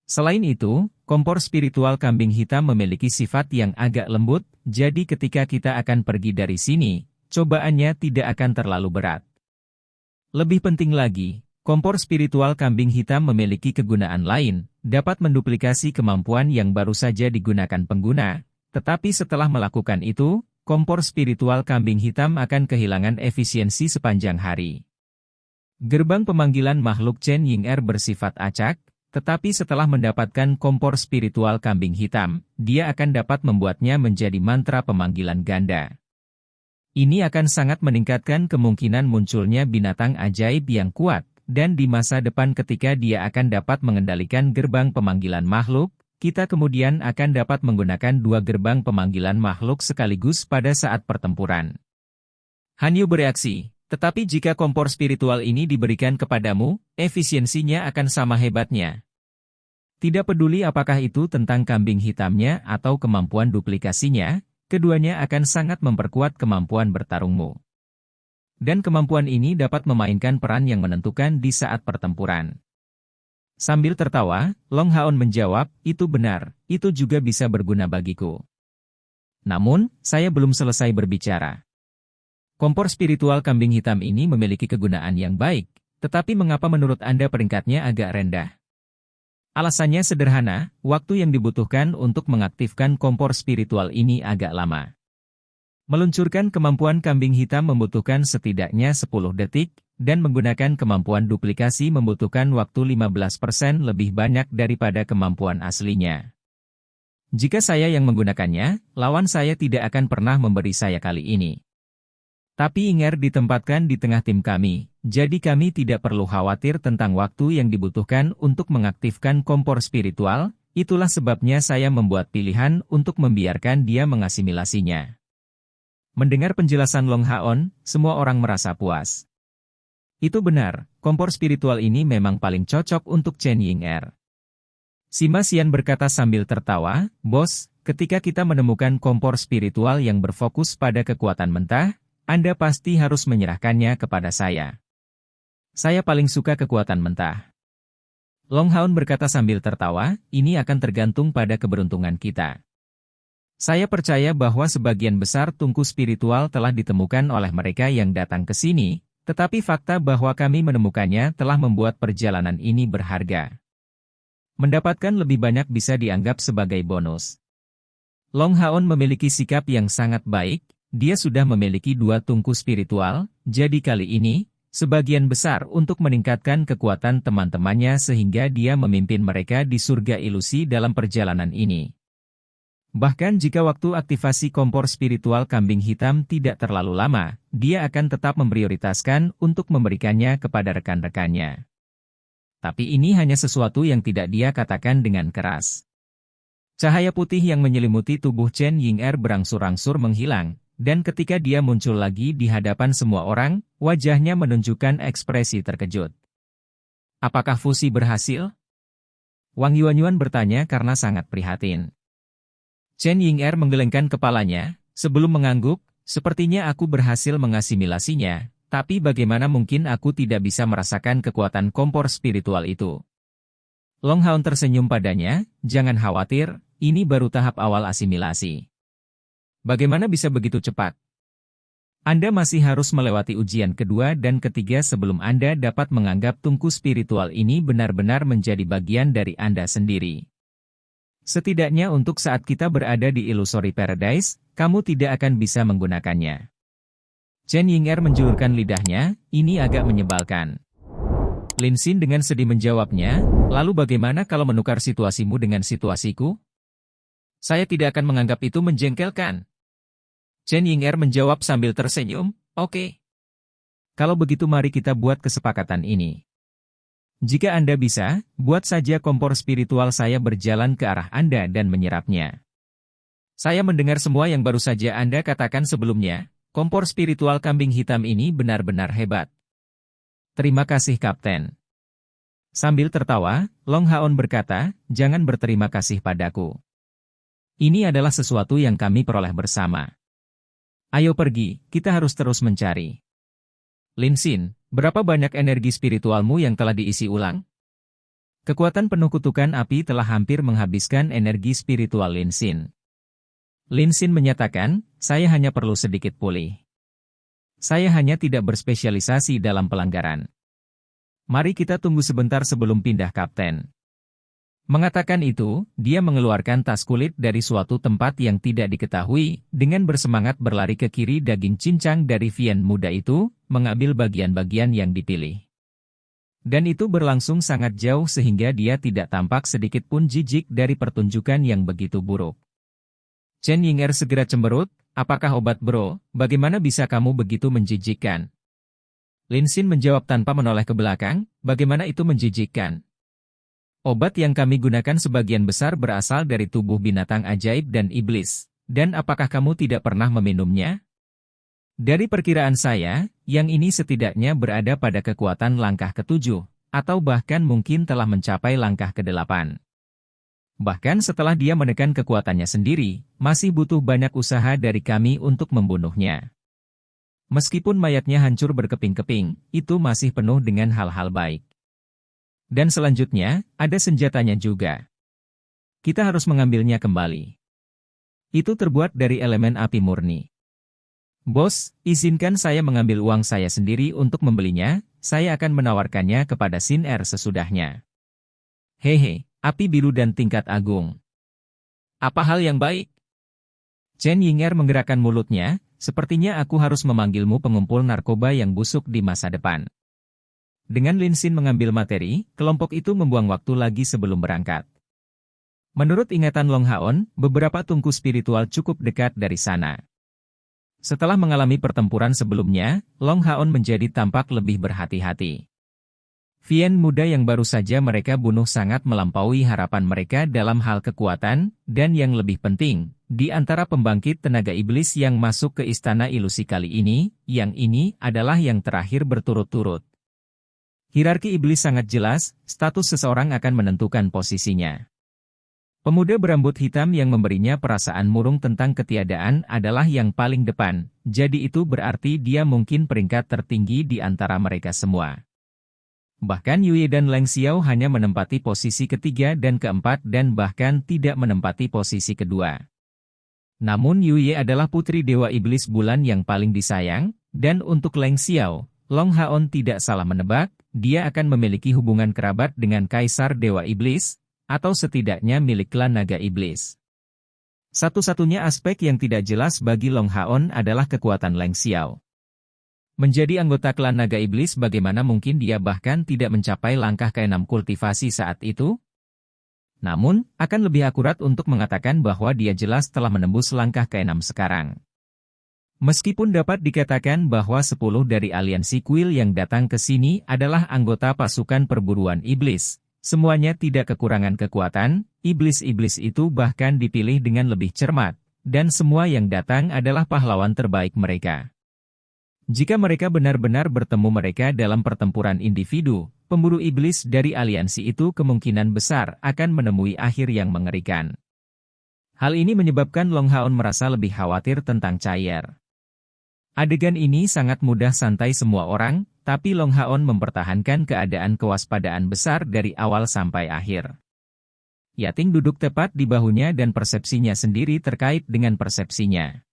Selain itu, kompor spiritual kambing hitam memiliki sifat yang agak lembut, jadi ketika kita akan pergi dari sini, cobaannya tidak akan terlalu berat. Lebih penting lagi, kompor spiritual kambing hitam memiliki kegunaan lain, dapat menduplikasi kemampuan yang baru saja digunakan pengguna, tetapi setelah melakukan itu, kompor spiritual kambing hitam akan kehilangan efisiensi sepanjang hari. Gerbang pemanggilan makhluk Chen Ying-er bersifat acak, tetapi setelah mendapatkan kompor spiritual kambing hitam, dia akan dapat membuatnya menjadi mantra pemanggilan ganda. Ini akan sangat meningkatkan kemungkinan munculnya binatang ajaib yang kuat, dan di masa depan ketika dia akan dapat mengendalikan gerbang pemanggilan makhluk, kita kemudian akan dapat menggunakan 2 gerbang pemanggilan makhluk sekaligus pada saat pertempuran. Hanyu bereaksi, tetapi jika kompor spiritual ini diberikan kepadamu, efisiensinya akan sama hebatnya. Tidak peduli apakah itu tentang kambing hitamnya atau kemampuan duplikasinya, keduanya akan sangat memperkuat kemampuan bertarungmu. Dan kemampuan ini dapat memainkan peran yang menentukan di saat pertempuran. Sambil tertawa, Long Haon menjawab, itu benar, itu juga bisa berguna bagiku. Namun, saya belum selesai berbicara. Kompor spiritual kambing hitam ini memiliki kegunaan yang baik, tetapi mengapa menurut Anda peringkatnya agak rendah? Alasannya sederhana, waktu yang dibutuhkan untuk mengaktifkan kompor spiritual ini agak lama. Meluncurkan kemampuan kambing hitam membutuhkan setidaknya 10 detik, dan menggunakan kemampuan duplikasi membutuhkan waktu 15% lebih banyak daripada kemampuan aslinya. Jika saya yang menggunakannya, lawan saya tidak akan pernah memberi saya kali ini. Tapi Ying-er ditempatkan di tengah tim kami, jadi kami tidak perlu khawatir tentang waktu yang dibutuhkan untuk mengaktifkan kompor spiritual, itulah sebabnya saya membuat pilihan untuk membiarkan dia mengasimilasinya. Mendengar penjelasan Long Haon, semua orang merasa puas. Itu benar, kompor spiritual ini memang paling cocok untuk Chen Ying-er. Sima Xian berkata sambil tertawa, Bos, ketika kita menemukan kompor spiritual yang berfokus pada kekuatan mentah, Anda pasti harus menyerahkannya kepada saya. Saya paling suka kekuatan mentah. Long Haon berkata sambil tertawa, ini akan tergantung pada keberuntungan kita. Saya percaya bahwa sebagian besar tungku spiritual telah ditemukan oleh mereka yang datang ke sini, tetapi fakta bahwa kami menemukannya telah membuat perjalanan ini berharga. Mendapatkan lebih banyak bisa dianggap sebagai bonus. Long Haon memiliki sikap yang sangat baik, dia sudah memiliki 2 tungku spiritual, jadi kali ini, sebagian besar untuk meningkatkan kekuatan teman-temannya sehingga dia memimpin mereka di surga ilusi dalam perjalanan ini. Bahkan jika waktu aktivasi kompor spiritual kambing hitam tidak terlalu lama, dia akan tetap memprioritaskan untuk memberikannya kepada rekan-rekannya. Tapi ini hanya sesuatu yang tidak dia katakan dengan keras. Cahaya putih yang menyelimuti tubuh Chen Ying-er berangsur-angsur menghilang, dan ketika dia muncul lagi di hadapan semua orang, wajahnya menunjukkan ekspresi terkejut. Apakah fusi berhasil? Wang Yuanyuan bertanya karena sangat prihatin. Chen Ying-er menggelengkan kepalanya, sebelum mengangguk, sepertinya aku berhasil mengasimilasinya, tapi bagaimana mungkin aku tidak bisa merasakan kekuatan kompor spiritual itu? Long Haon tersenyum padanya, jangan khawatir, ini baru tahap awal asimilasi. Bagaimana bisa begitu cepat? Anda masih harus melewati ujian kedua dan ketiga sebelum Anda dapat menganggap tungku spiritual ini benar-benar menjadi bagian dari Anda sendiri. Setidaknya untuk saat kita berada di Illusory Paradise, kamu tidak akan bisa menggunakannya. Chen Ying'er menjulurkan lidahnya, ini agak menyebalkan. Lin Xin dengan sedih menjawabnya, lalu bagaimana kalau menukar situasimu dengan situasiku? Saya tidak akan menganggap itu menjengkelkan. Chen Ying'er menjawab sambil tersenyum, oke. Kalau begitu mari kita buat kesepakatan ini. Jika Anda bisa, buat saja kompor spiritual saya berjalan ke arah Anda dan menyerapnya. Saya mendengar semua yang baru saja Anda katakan sebelumnya, kompor spiritual kambing hitam ini benar-benar hebat. Terima kasih Kapten. Sambil tertawa, Long Haon berkata, jangan berterima kasih padaku. Ini adalah sesuatu yang kami peroleh bersama. Ayo pergi, kita harus terus mencari. Lin Xin, berapa banyak energi spiritualmu yang telah diisi ulang? Kekuatan penuh kutukan api telah hampir menghabiskan energi spiritual Lin Xin. Lin Xin menyatakan, saya hanya perlu sedikit pulih. Saya hanya tidak berspesialisasi dalam pelanggaran. Mari kita tunggu sebentar sebelum pindah Kapten. Mengatakan itu, dia mengeluarkan tas kulit dari suatu tempat yang tidak diketahui, dengan bersemangat berlari ke kiri daging cincang dari Vian muda itu, mengambil bagian-bagian yang dipilih. Dan itu berlangsung sangat jauh sehingga dia tidak tampak sedikit pun jijik dari pertunjukan yang begitu buruk. Chen Ying'er segera cemberut, apakah obat bro, bagaimana bisa kamu begitu menjijikkan? Lin Xin menjawab tanpa menoleh ke belakang, bagaimana itu menjijikkan? Obat yang kami gunakan sebagian besar berasal dari tubuh binatang ajaib dan iblis. Dan apakah kamu tidak pernah meminumnya? Dari perkiraan saya, yang ini setidaknya berada pada kekuatan langkah ke-7, atau bahkan mungkin telah mencapai langkah ke-8. Bahkan setelah dia menekan kekuatannya sendiri, masih butuh banyak usaha dari kami untuk membunuhnya. Meskipun mayatnya hancur berkeping-keping, itu masih penuh dengan hal-hal baik. Dan selanjutnya, ada senjatanya juga. Kita harus mengambilnya kembali. Itu terbuat dari elemen api murni. Bos, izinkan saya mengambil uang saya sendiri untuk membelinya, saya akan menawarkannya kepada Xin Er sesudahnya. Hehe, api biru dan tingkat agung. Apa hal yang baik? Chen Ying'er menggerakkan mulutnya, sepertinya aku harus memanggilmu pengumpul narkoba yang busuk di masa depan. Dengan Lin Xin mengambil materi, kelompok itu membuang waktu lagi sebelum berangkat. Menurut ingatan Long Haon, beberapa tungku spiritual cukup dekat dari sana. Setelah mengalami pertempuran sebelumnya, Long Haon menjadi tampak lebih berhati-hati. Vian muda yang baru saja mereka bunuh sangat melampaui harapan mereka dalam hal kekuatan, dan yang lebih penting, di antara pembangkit tenaga iblis yang masuk ke istana ilusi kali ini, yang ini adalah yang terakhir berturut-turut. Hierarki iblis sangat jelas, status seseorang akan menentukan posisinya. Pemuda berambut hitam yang memberinya perasaan murung tentang ketiadaan adalah yang paling depan, jadi itu berarti dia mungkin peringkat tertinggi di antara mereka semua. Bahkan Yue dan Leng Xiao hanya menempati posisi ketiga dan keempat dan bahkan tidak menempati posisi kedua. Namun Yue adalah putri Dewa Iblis Bulan yang paling disayang, dan untuk Leng Xiao, Long Haon tidak salah menebak, dia akan memiliki hubungan kerabat dengan Kaisar Dewa Iblis, atau setidaknya milik klan Naga Iblis. Satu-satunya aspek yang tidak jelas bagi Long Haon adalah kekuatan Leng Xiao. Menjadi anggota klan Naga Iblis bagaimana mungkin dia bahkan tidak mencapai langkah ke-6 kultivasi saat itu? Namun, akan lebih akurat untuk mengatakan bahwa dia jelas telah menembus langkah ke-6 sekarang. Meskipun dapat dikatakan bahwa 10 dari aliansi kuil yang datang ke sini adalah anggota pasukan perburuan iblis, semuanya tidak kekurangan kekuatan, iblis-iblis itu bahkan dipilih dengan lebih cermat, dan semua yang datang adalah pahlawan terbaik mereka. Jika mereka benar-benar bertemu mereka dalam pertempuran individu, pemburu iblis dari aliansi itu kemungkinan besar akan menemui akhir yang mengerikan. Hal ini menyebabkan Long Haon merasa lebih khawatir tentang Chai'er. Adegan ini sangat mudah santai semua orang, tapi Long Haon mempertahankan keadaan kewaspadaan besar dari awal sampai akhir. Yating duduk tepat di bahunya dan persepsinya sendiri terkait dengan persepsinya.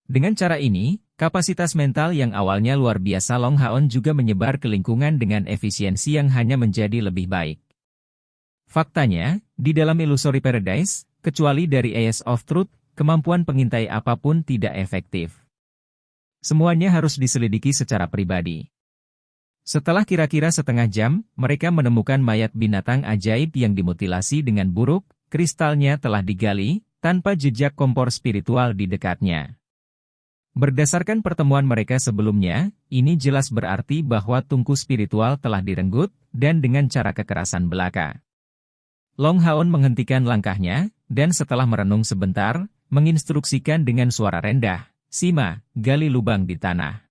Dengan cara ini, kapasitas mental yang awalnya luar biasa Long Haon juga menyebar ke lingkungan dengan efisiensi yang hanya menjadi lebih baik. Faktanya, di dalam Illusory Paradise, kecuali dari Ace of Truth, kemampuan pengintai apapun tidak efektif. Semuanya harus diselidiki secara pribadi. Setelah kira-kira setengah jam, mereka menemukan mayat binatang ajaib yang dimutilasi dengan buruk, kristalnya telah digali, tanpa jejak kompor spiritual di dekatnya. Berdasarkan pertemuan mereka sebelumnya, ini jelas berarti bahwa tungku spiritual telah direnggut, dan dengan cara kekerasan belaka. Long Haon menghentikan langkahnya, dan setelah merenung sebentar, menginstruksikan dengan suara rendah, "Sima, gali lubang di tanah.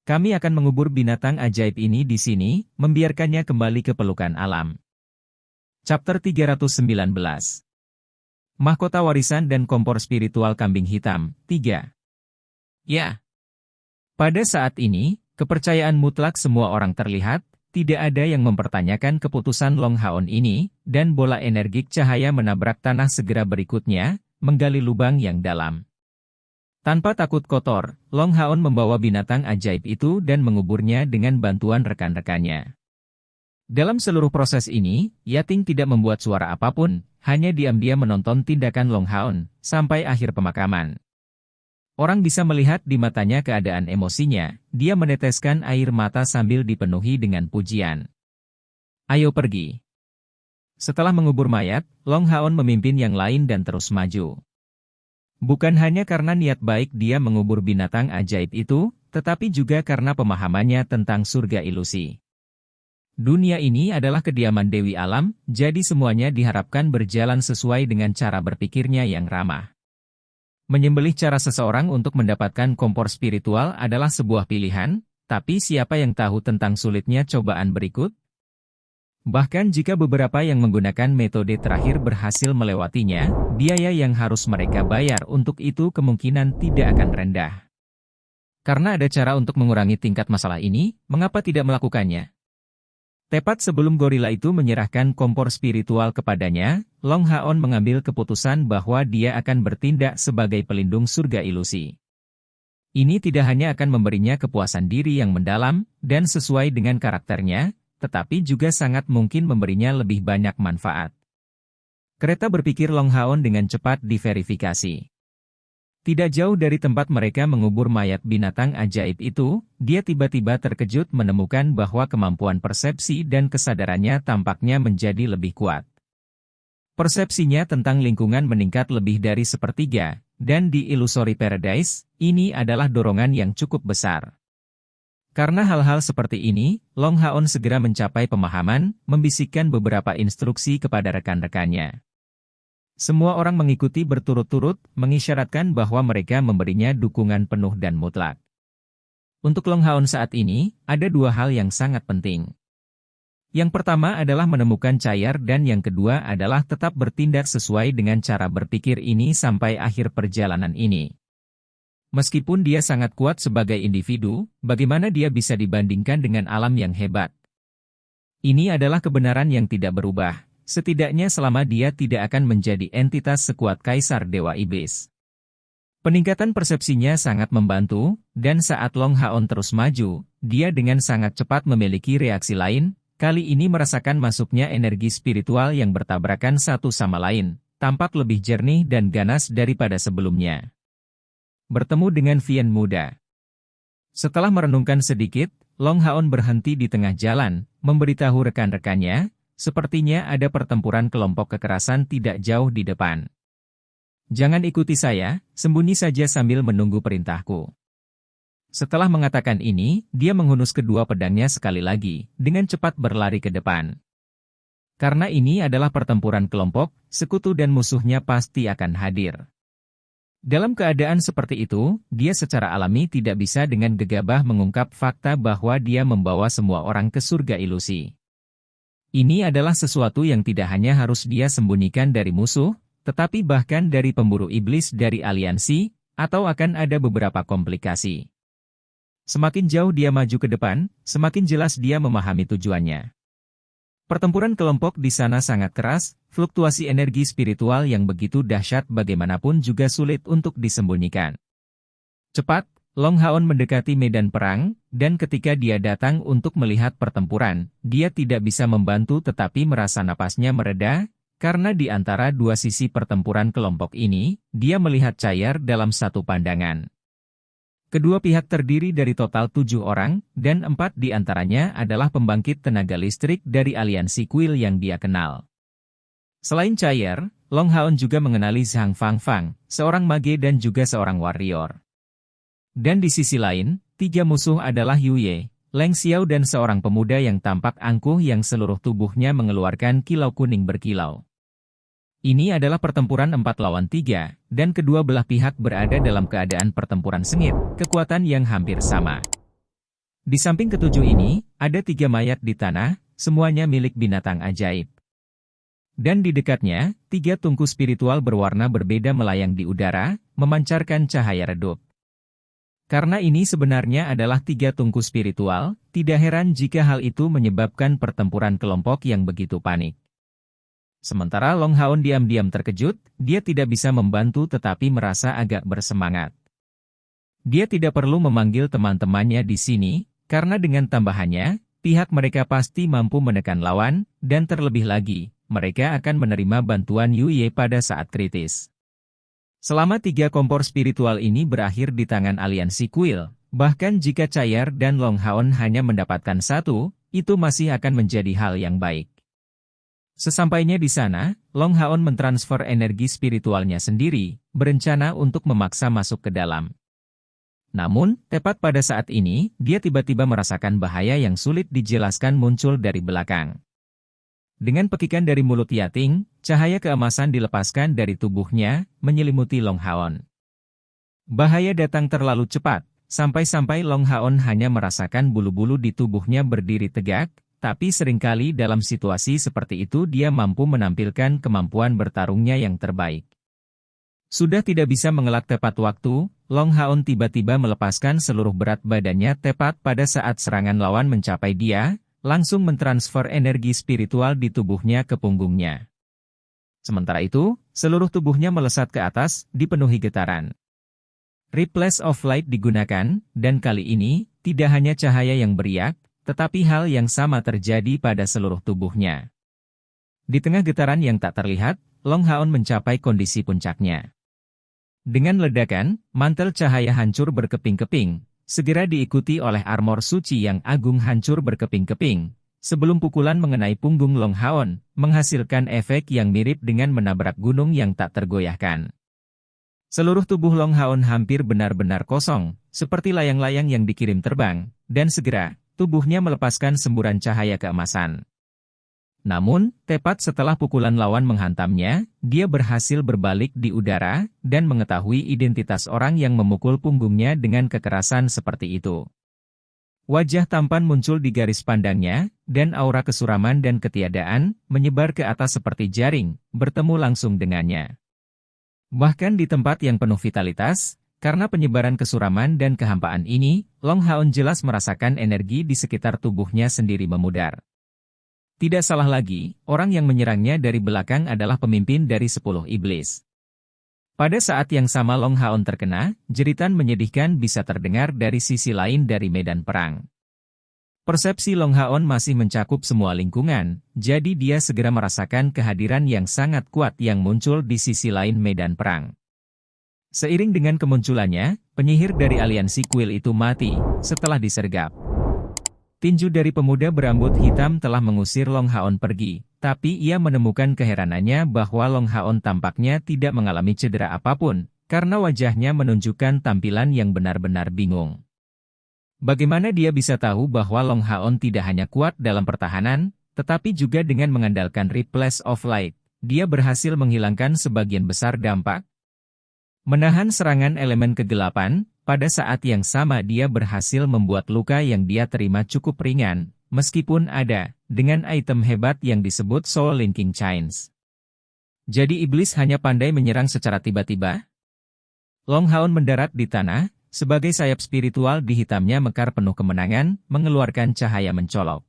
Kami akan mengubur binatang ajaib ini di sini, membiarkannya kembali ke pelukan alam." Chapter 319. Mahkota Warisan dan Kompor Spiritual Kambing Hitam, 3. Ya. Pada saat ini, kepercayaan mutlak semua orang terlihat, tidak ada yang mempertanyakan keputusan Long Haon ini, dan bola energik cahaya menabrak tanah segera berikutnya, menggali lubang yang dalam. Tanpa takut kotor, Long Haon membawa binatang ajaib itu dan menguburnya dengan bantuan rekan-rekannya. Dalam seluruh proses ini, Yating tidak membuat suara apapun, hanya diam-diam menonton tindakan Long Haon, sampai akhir pemakaman. Orang bisa melihat di matanya keadaan emosinya, dia meneteskan air mata sambil dipenuhi dengan pujian. "Ayo pergi." Setelah mengubur mayat, Long Haon memimpin yang lain dan terus maju. Bukan hanya karena niat baik dia mengubur binatang ajaib itu, tetapi juga karena pemahamannya tentang surga ilusi. Dunia ini adalah kediaman Dewi Alam, jadi semuanya diharapkan berjalan sesuai dengan cara berpikirnya yang ramah. Menyembelih cara seseorang untuk mendapatkan kompor spiritual adalah sebuah pilihan, tapi siapa yang tahu tentang sulitnya cobaan berikut? Bahkan jika beberapa yang menggunakan metode terakhir berhasil melewatinya, biaya yang harus mereka bayar untuk itu kemungkinan tidak akan rendah. Karena ada cara untuk mengurangi tingkat masalah ini, mengapa tidak melakukannya? Tepat sebelum gorila itu menyerahkan kompor spiritual kepadanya, Long Haon mengambil keputusan bahwa dia akan bertindak sebagai pelindung surga ilusi. Ini tidak hanya akan memberinya kepuasan diri yang mendalam, dan sesuai dengan karakternya, tetapi juga sangat mungkin memberinya lebih banyak manfaat. Kereta berpikir Long Haon dengan cepat diverifikasi. Tidak jauh dari tempat mereka mengubur mayat binatang ajaib itu, dia tiba-tiba terkejut menemukan bahwa kemampuan persepsi dan kesadarannya tampaknya menjadi lebih kuat. Persepsinya tentang lingkungan meningkat lebih dari sepertiga, dan di Illusory Paradise, ini adalah dorongan yang cukup besar. Karena hal-hal seperti ini, Long Haon segera mencapai pemahaman, membisikkan beberapa instruksi kepada rekan-rekannya. Semua orang mengikuti berturut-turut, mengisyaratkan bahwa mereka memberinya dukungan penuh dan mutlak. Untuk Long Haon saat ini, ada dua hal yang sangat penting. Yang pertama adalah menemukan Chayar dan yang kedua adalah tetap bertindak sesuai dengan cara berpikir ini sampai akhir perjalanan ini. Meskipun dia sangat kuat sebagai individu, bagaimana dia bisa dibandingkan dengan alam yang hebat? Ini adalah kebenaran yang tidak berubah. Setidaknya selama dia tidak akan menjadi entitas sekuat Kaisar Dewa Iblis. Peningkatan persepsinya sangat membantu, dan saat Long Haon terus maju, dia dengan sangat cepat memiliki reaksi lain, kali ini merasakan masuknya energi spiritual yang bertabrakan satu sama lain, tampak lebih jernih dan ganas daripada sebelumnya. Bertemu dengan Vian muda. Setelah merenungkan sedikit, Long Haon berhenti di tengah jalan, memberitahu rekan-rekannya, sepertinya ada pertempuran kelompok kekerasan tidak jauh di depan. Jangan ikuti saya, sembunyi saja sambil menunggu perintahku. Setelah mengatakan ini, dia menghunus kedua pedangnya sekali lagi, dengan cepat berlari ke depan. Karena ini adalah pertempuran kelompok, sekutu dan musuhnya pasti akan hadir. Dalam keadaan seperti itu, dia secara alami tidak bisa dengan gegabah mengungkap fakta bahwa dia membawa semua orang ke surga ilusi. Ini adalah sesuatu yang tidak hanya harus dia sembunyikan dari musuh, tetapi bahkan dari pemburu iblis dari aliansi, atau akan ada beberapa komplikasi. Semakin jauh dia maju ke depan, semakin jelas dia memahami tujuannya. Pertempuran kelompok di sana sangat keras, fluktuasi energi spiritual yang begitu dahsyat bagaimanapun juga sulit untuk disembunyikan. Cepat, Long Haon mendekati medan perang, dan ketika dia datang untuk melihat pertempuran, dia tidak bisa membantu tetapi merasa napasnya mereda, karena di antara dua sisi pertempuran kelompok ini, dia melihat Chair dalam satu pandangan. Kedua pihak terdiri dari total 7 orang, dan 4 di antaranya adalah pembangkit tenaga listrik dari aliansi kuil yang dia kenal. Selain Chair, Long Haon juga mengenali Zhang Fangfang, seorang mage dan juga seorang warrior. Dan di sisi lain, 3 musuh adalah Yu Ye, Leng Xiao dan seorang pemuda yang tampak angkuh yang seluruh tubuhnya mengeluarkan kilau kuning berkilau. Ini adalah pertempuran 4 lawan 3, dan kedua belah pihak berada dalam keadaan pertempuran sengit, kekuatan yang hampir sama. Di samping ketujuh ini, ada 3 mayat di tanah, semuanya milik binatang ajaib. Dan di dekatnya, 3 tungku spiritual berwarna berbeda melayang di udara, memancarkan cahaya redup. Karena ini sebenarnya adalah 3 tungku spiritual, tidak heran jika hal itu menyebabkan pertempuran kelompok yang begitu panik. Sementara Long Haon diam-diam terkejut, dia tidak bisa membantu tetapi merasa agak bersemangat. Dia tidak perlu memanggil teman-temannya di sini, karena dengan tambahannya, pihak mereka pasti mampu menekan lawan, dan terlebih lagi, mereka akan menerima bantuan Yu Ye pada saat kritis. Selama 3 kompor spiritual ini berakhir di tangan aliansi kuil, bahkan jika Chair dan Long Haon hanya mendapatkan 1, itu masih akan menjadi hal yang baik. Sesampainya di sana, Long Haon mentransfer energi spiritualnya sendiri, berencana untuk memaksa masuk ke dalam. Namun, tepat pada saat ini, dia tiba-tiba merasakan bahaya yang sulit dijelaskan muncul dari belakang. Dengan pekikan dari mulut Yating, cahaya keemasan dilepaskan dari tubuhnya, menyelimuti Long Haon. Bahaya datang terlalu cepat, sampai-sampai Long Haon hanya merasakan bulu-bulu di tubuhnya berdiri tegak, tapi seringkali dalam situasi seperti itu dia mampu menampilkan kemampuan bertarungnya yang terbaik. Sudah tidak bisa mengelak tepat waktu, Long Haon tiba-tiba melepaskan seluruh berat badannya tepat pada saat serangan lawan mencapai dia, langsung mentransfer energi spiritual di tubuhnya ke punggungnya. Sementara itu, seluruh tubuhnya melesat ke atas, dipenuhi getaran. Ripples of Light digunakan, dan kali ini, tidak hanya cahaya yang beriak, tetapi hal yang sama terjadi pada seluruh tubuhnya. Di tengah getaran yang tak terlihat, Long Haon mencapai kondisi puncaknya. Dengan ledakan, mantel cahaya hancur berkeping-keping, segera diikuti oleh armor suci yang agung hancur berkeping-keping, sebelum pukulan mengenai punggung Long Haon, menghasilkan efek yang mirip dengan menabrak gunung yang tak tergoyahkan. Seluruh tubuh Long Haon hampir benar-benar kosong, seperti layang-layang yang dikirim terbang, dan segera, tubuhnya melepaskan semburan cahaya keemasan. Namun, tepat setelah pukulan lawan menghantamnya, dia berhasil berbalik di udara, dan mengetahui identitas orang yang memukul punggungnya dengan kekerasan seperti itu. Wajah tampan muncul di garis pandangnya, dan aura kesuraman dan ketiadaan, menyebar ke atas seperti jaring, bertemu langsung dengannya. Bahkan di tempat yang penuh vitalitas, karena penyebaran kesuraman dan kehampaan ini, Long Haon jelas merasakan energi di sekitar tubuhnya sendiri memudar. Tidak salah lagi, orang yang menyerangnya dari belakang adalah pemimpin dari 10 iblis. Pada saat yang sama Long Haon terkena, jeritan menyedihkan bisa terdengar dari sisi lain dari medan perang. Persepsi Long Haon masih mencakup semua lingkungan, jadi dia segera merasakan kehadiran yang sangat kuat yang muncul di sisi lain medan perang. Seiring dengan kemunculannya, penyihir dari aliansi kuil itu mati, setelah disergap. Tinju dari pemuda berambut hitam telah mengusir Long Haon pergi, tapi ia menemukan keheranannya bahwa Long Haon tampaknya tidak mengalami cedera apapun, karena wajahnya menunjukkan tampilan yang benar-benar bingung. Bagaimana dia bisa tahu bahwa Long Haon tidak hanya kuat dalam pertahanan, tetapi juga dengan mengandalkan Ripples of Light, dia berhasil menghilangkan sebagian besar dampak? Menahan serangan elemen kegelapan, pada saat yang sama dia berhasil membuat luka yang dia terima cukup ringan, meskipun ada, dengan item hebat yang disebut Soul Linking Chains. Jadi iblis hanya pandai menyerang secara tiba-tiba? Long Haon mendarat di tanah, sebagai sayap spiritual di hitamnya mekar penuh kemenangan, mengeluarkan cahaya mencolok.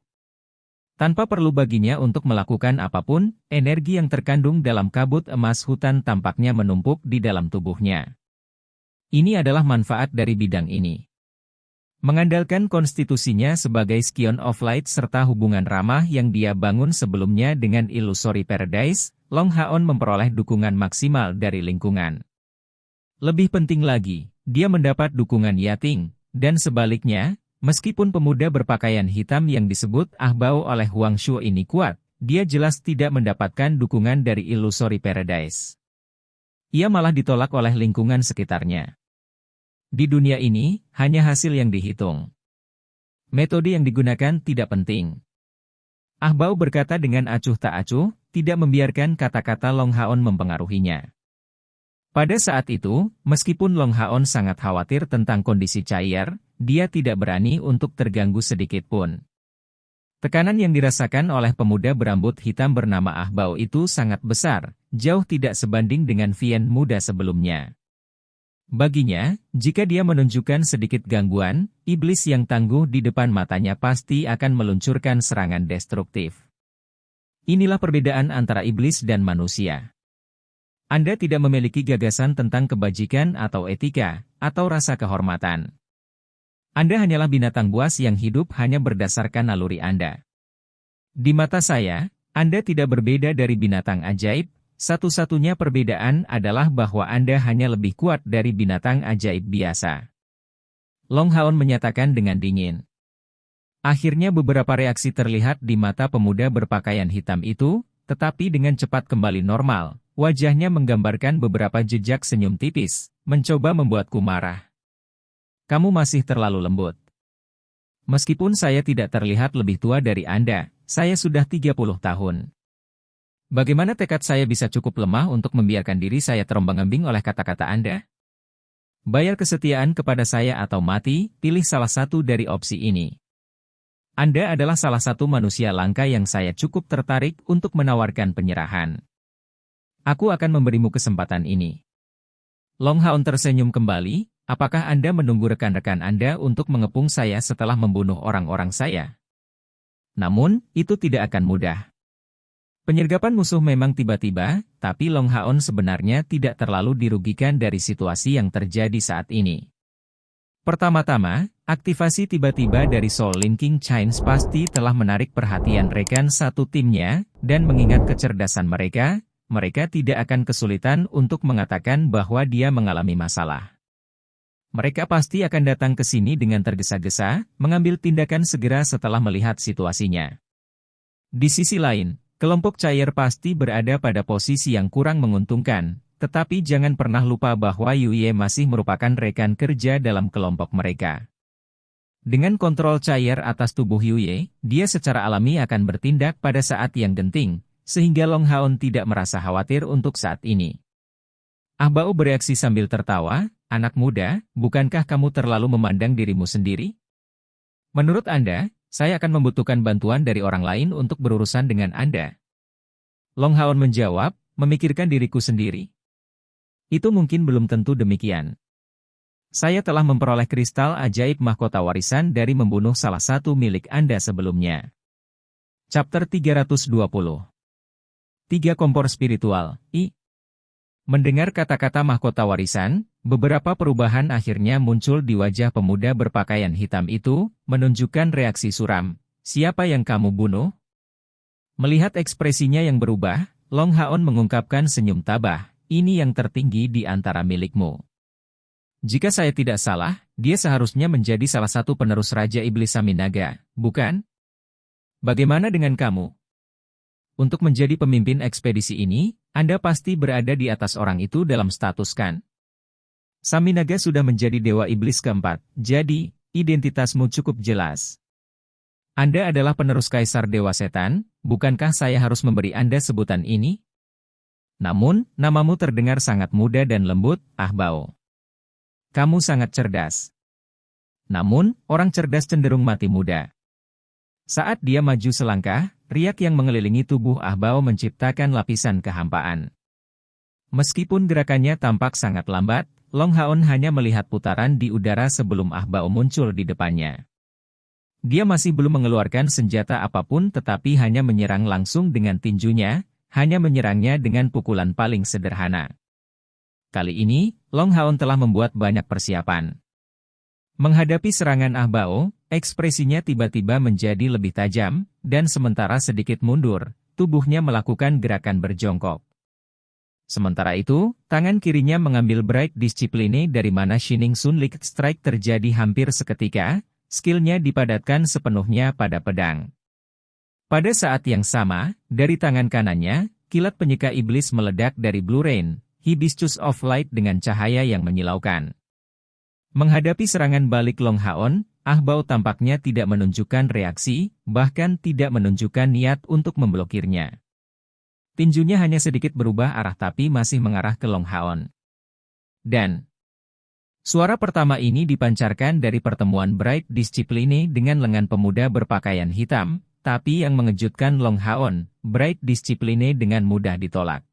Tanpa perlu baginya untuk melakukan apapun, energi yang terkandung dalam kabut emas hutan tampaknya menumpuk di dalam tubuhnya. Ini adalah manfaat dari bidang ini. Mengandalkan konstitusinya sebagai Scion of Light serta hubungan ramah yang dia bangun sebelumnya dengan Illusory Paradise, Long Haon memperoleh dukungan maksimal dari lingkungan. Lebih penting lagi, dia mendapat dukungan Yating, dan sebaliknya, meskipun pemuda berpakaian hitam yang disebut Ahbao oleh Huang Shuo ini kuat, dia jelas tidak mendapatkan dukungan dari Illusory Paradise. Ia malah ditolak oleh lingkungan sekitarnya. Di dunia ini, hanya hasil yang dihitung. Metode yang digunakan tidak penting. Ahbao berkata dengan acuh tak acuh, tidak membiarkan kata-kata Long Haon mempengaruhinya. Pada saat itu, meskipun Long Haon sangat khawatir tentang kondisi Chair, dia tidak berani untuk terganggu sedikit pun. Tekanan yang dirasakan oleh pemuda berambut hitam bernama Ahbao itu sangat besar, jauh tidak sebanding dengan Vian muda sebelumnya. Baginya, jika dia menunjukkan sedikit gangguan, iblis yang tangguh di depan matanya pasti akan meluncurkan serangan destruktif. Inilah perbedaan antara iblis dan manusia. Anda tidak memiliki gagasan tentang kebajikan atau etika, atau rasa kehormatan. Anda hanyalah binatang buas yang hidup hanya berdasarkan naluri Anda. Di mata saya, Anda tidak berbeda dari binatang ajaib. Satu-satunya perbedaan adalah bahwa Anda hanya lebih kuat dari binatang ajaib biasa. Long Haon menyatakan dengan dingin. Akhirnya beberapa reaksi terlihat di mata pemuda berpakaian hitam itu, tetapi dengan cepat kembali normal. Wajahnya menggambarkan beberapa jejak senyum tipis, mencoba membuatku marah. Kamu masih terlalu lembut. Meskipun saya tidak terlihat lebih tua dari Anda, saya sudah 30 tahun. Bagaimana tekad saya bisa cukup lemah untuk membiarkan diri saya terombang-ambing oleh kata-kata Anda? Bayar kesetiaan kepada saya atau mati, pilih salah satu dari opsi ini. Anda adalah salah satu manusia langka yang saya cukup tertarik untuk menawarkan penyerahan. Aku akan memberimu kesempatan ini. Long Haon tersenyum kembali, apakah Anda menunggu rekan-rekan Anda untuk mengepung saya setelah membunuh orang-orang saya? Namun, itu tidak akan mudah. Penyergapan musuh memang tiba-tiba, tapi Long Haon sebenarnya tidak terlalu dirugikan dari situasi yang terjadi saat ini. Pertama-tama, aktivasi tiba-tiba dari Soul Linking Chains pasti telah menarik perhatian rekan satu timnya, dan mengingat kecerdasan mereka, mereka tidak akan kesulitan untuk mengatakan bahwa dia mengalami masalah. Mereka pasti akan datang ke sini dengan tergesa-gesa, mengambil tindakan segera setelah melihat situasinya. Di sisi lain, kelompok Chair pasti berada pada posisi yang kurang menguntungkan, tetapi jangan pernah lupa bahwa Yuye masih merupakan rekan kerja dalam kelompok mereka. Dengan kontrol Chair atas tubuh Yuye, dia secara alami akan bertindak pada saat yang genting, sehingga Long Haon tidak merasa khawatir untuk saat ini. Ahbao bereaksi sambil tertawa, anak muda, bukankah kamu terlalu memandang dirimu sendiri? Menurut Anda, saya akan membutuhkan bantuan dari orang lain untuk berurusan dengan Anda. Long Haon menjawab, memikirkan diriku sendiri. Itu mungkin belum tentu demikian. Saya telah memperoleh kristal ajaib mahkota warisan dari membunuh salah satu milik Anda sebelumnya. Chapter 320. 3 kompor spiritual, I. Mendengar kata-kata mahkota warisan, beberapa perubahan akhirnya muncul di wajah pemuda berpakaian hitam itu, menunjukkan reaksi suram. Siapa yang kamu bunuh? Melihat ekspresinya yang berubah, Long Haon mengungkapkan senyum tabah, ini yang tertinggi di antara milikmu. Jika saya tidak salah, dia seharusnya menjadi salah satu penerus Raja Iblis Saminaga, bukan? Bagaimana dengan kamu? Untuk menjadi pemimpin ekspedisi ini, Anda pasti berada di atas orang itu dalam status kan? Saminaga sudah menjadi dewa iblis keempat, jadi, identitasmu cukup jelas. Anda adalah penerus Kaisar Dewa Setan, bukankah saya harus memberi Anda sebutan ini? Namun, namamu terdengar sangat muda dan lembut, Ahbao. Kamu sangat cerdas. Namun, orang cerdas cenderung mati muda. Saat dia maju selangkah, riak yang mengelilingi tubuh Ahbao menciptakan lapisan kehampaan. Meskipun gerakannya tampak sangat lambat, Long Haon hanya melihat putaran di udara sebelum Ahbao muncul di depannya. Dia masih belum mengeluarkan senjata apapun tetapi hanya menyerang langsung dengan tinjunya, hanya menyerangnya dengan pukulan paling sederhana. Kali ini, Long Haon telah membuat banyak persiapan. Menghadapi serangan Ah Bao, ekspresinya tiba-tiba menjadi lebih tajam, dan sementara sedikit mundur, tubuhnya melakukan gerakan berjongkok. Sementara itu, tangan kirinya mengambil Bright Discipline dari mana Shining Sun Lick Strike terjadi hampir seketika, skillnya dipadatkan sepenuhnya pada pedang. Pada saat yang sama, dari tangan kanannya, kilat penyeka iblis meledak dari Blue Rain, Hibiscus of Light dengan cahaya yang menyilaukan. Menghadapi serangan balik Long Haon, Ah Bao tampaknya tidak menunjukkan reaksi, bahkan tidak menunjukkan niat untuk memblokirnya. Tinjunya hanya sedikit berubah arah tapi masih mengarah ke Long Haon. Dan suara pertama ini dipancarkan dari pertemuan Bright Discipline dengan lengan pemuda berpakaian hitam, tapi yang mengejutkan Long Haon, Bright Discipline dengan mudah ditolak.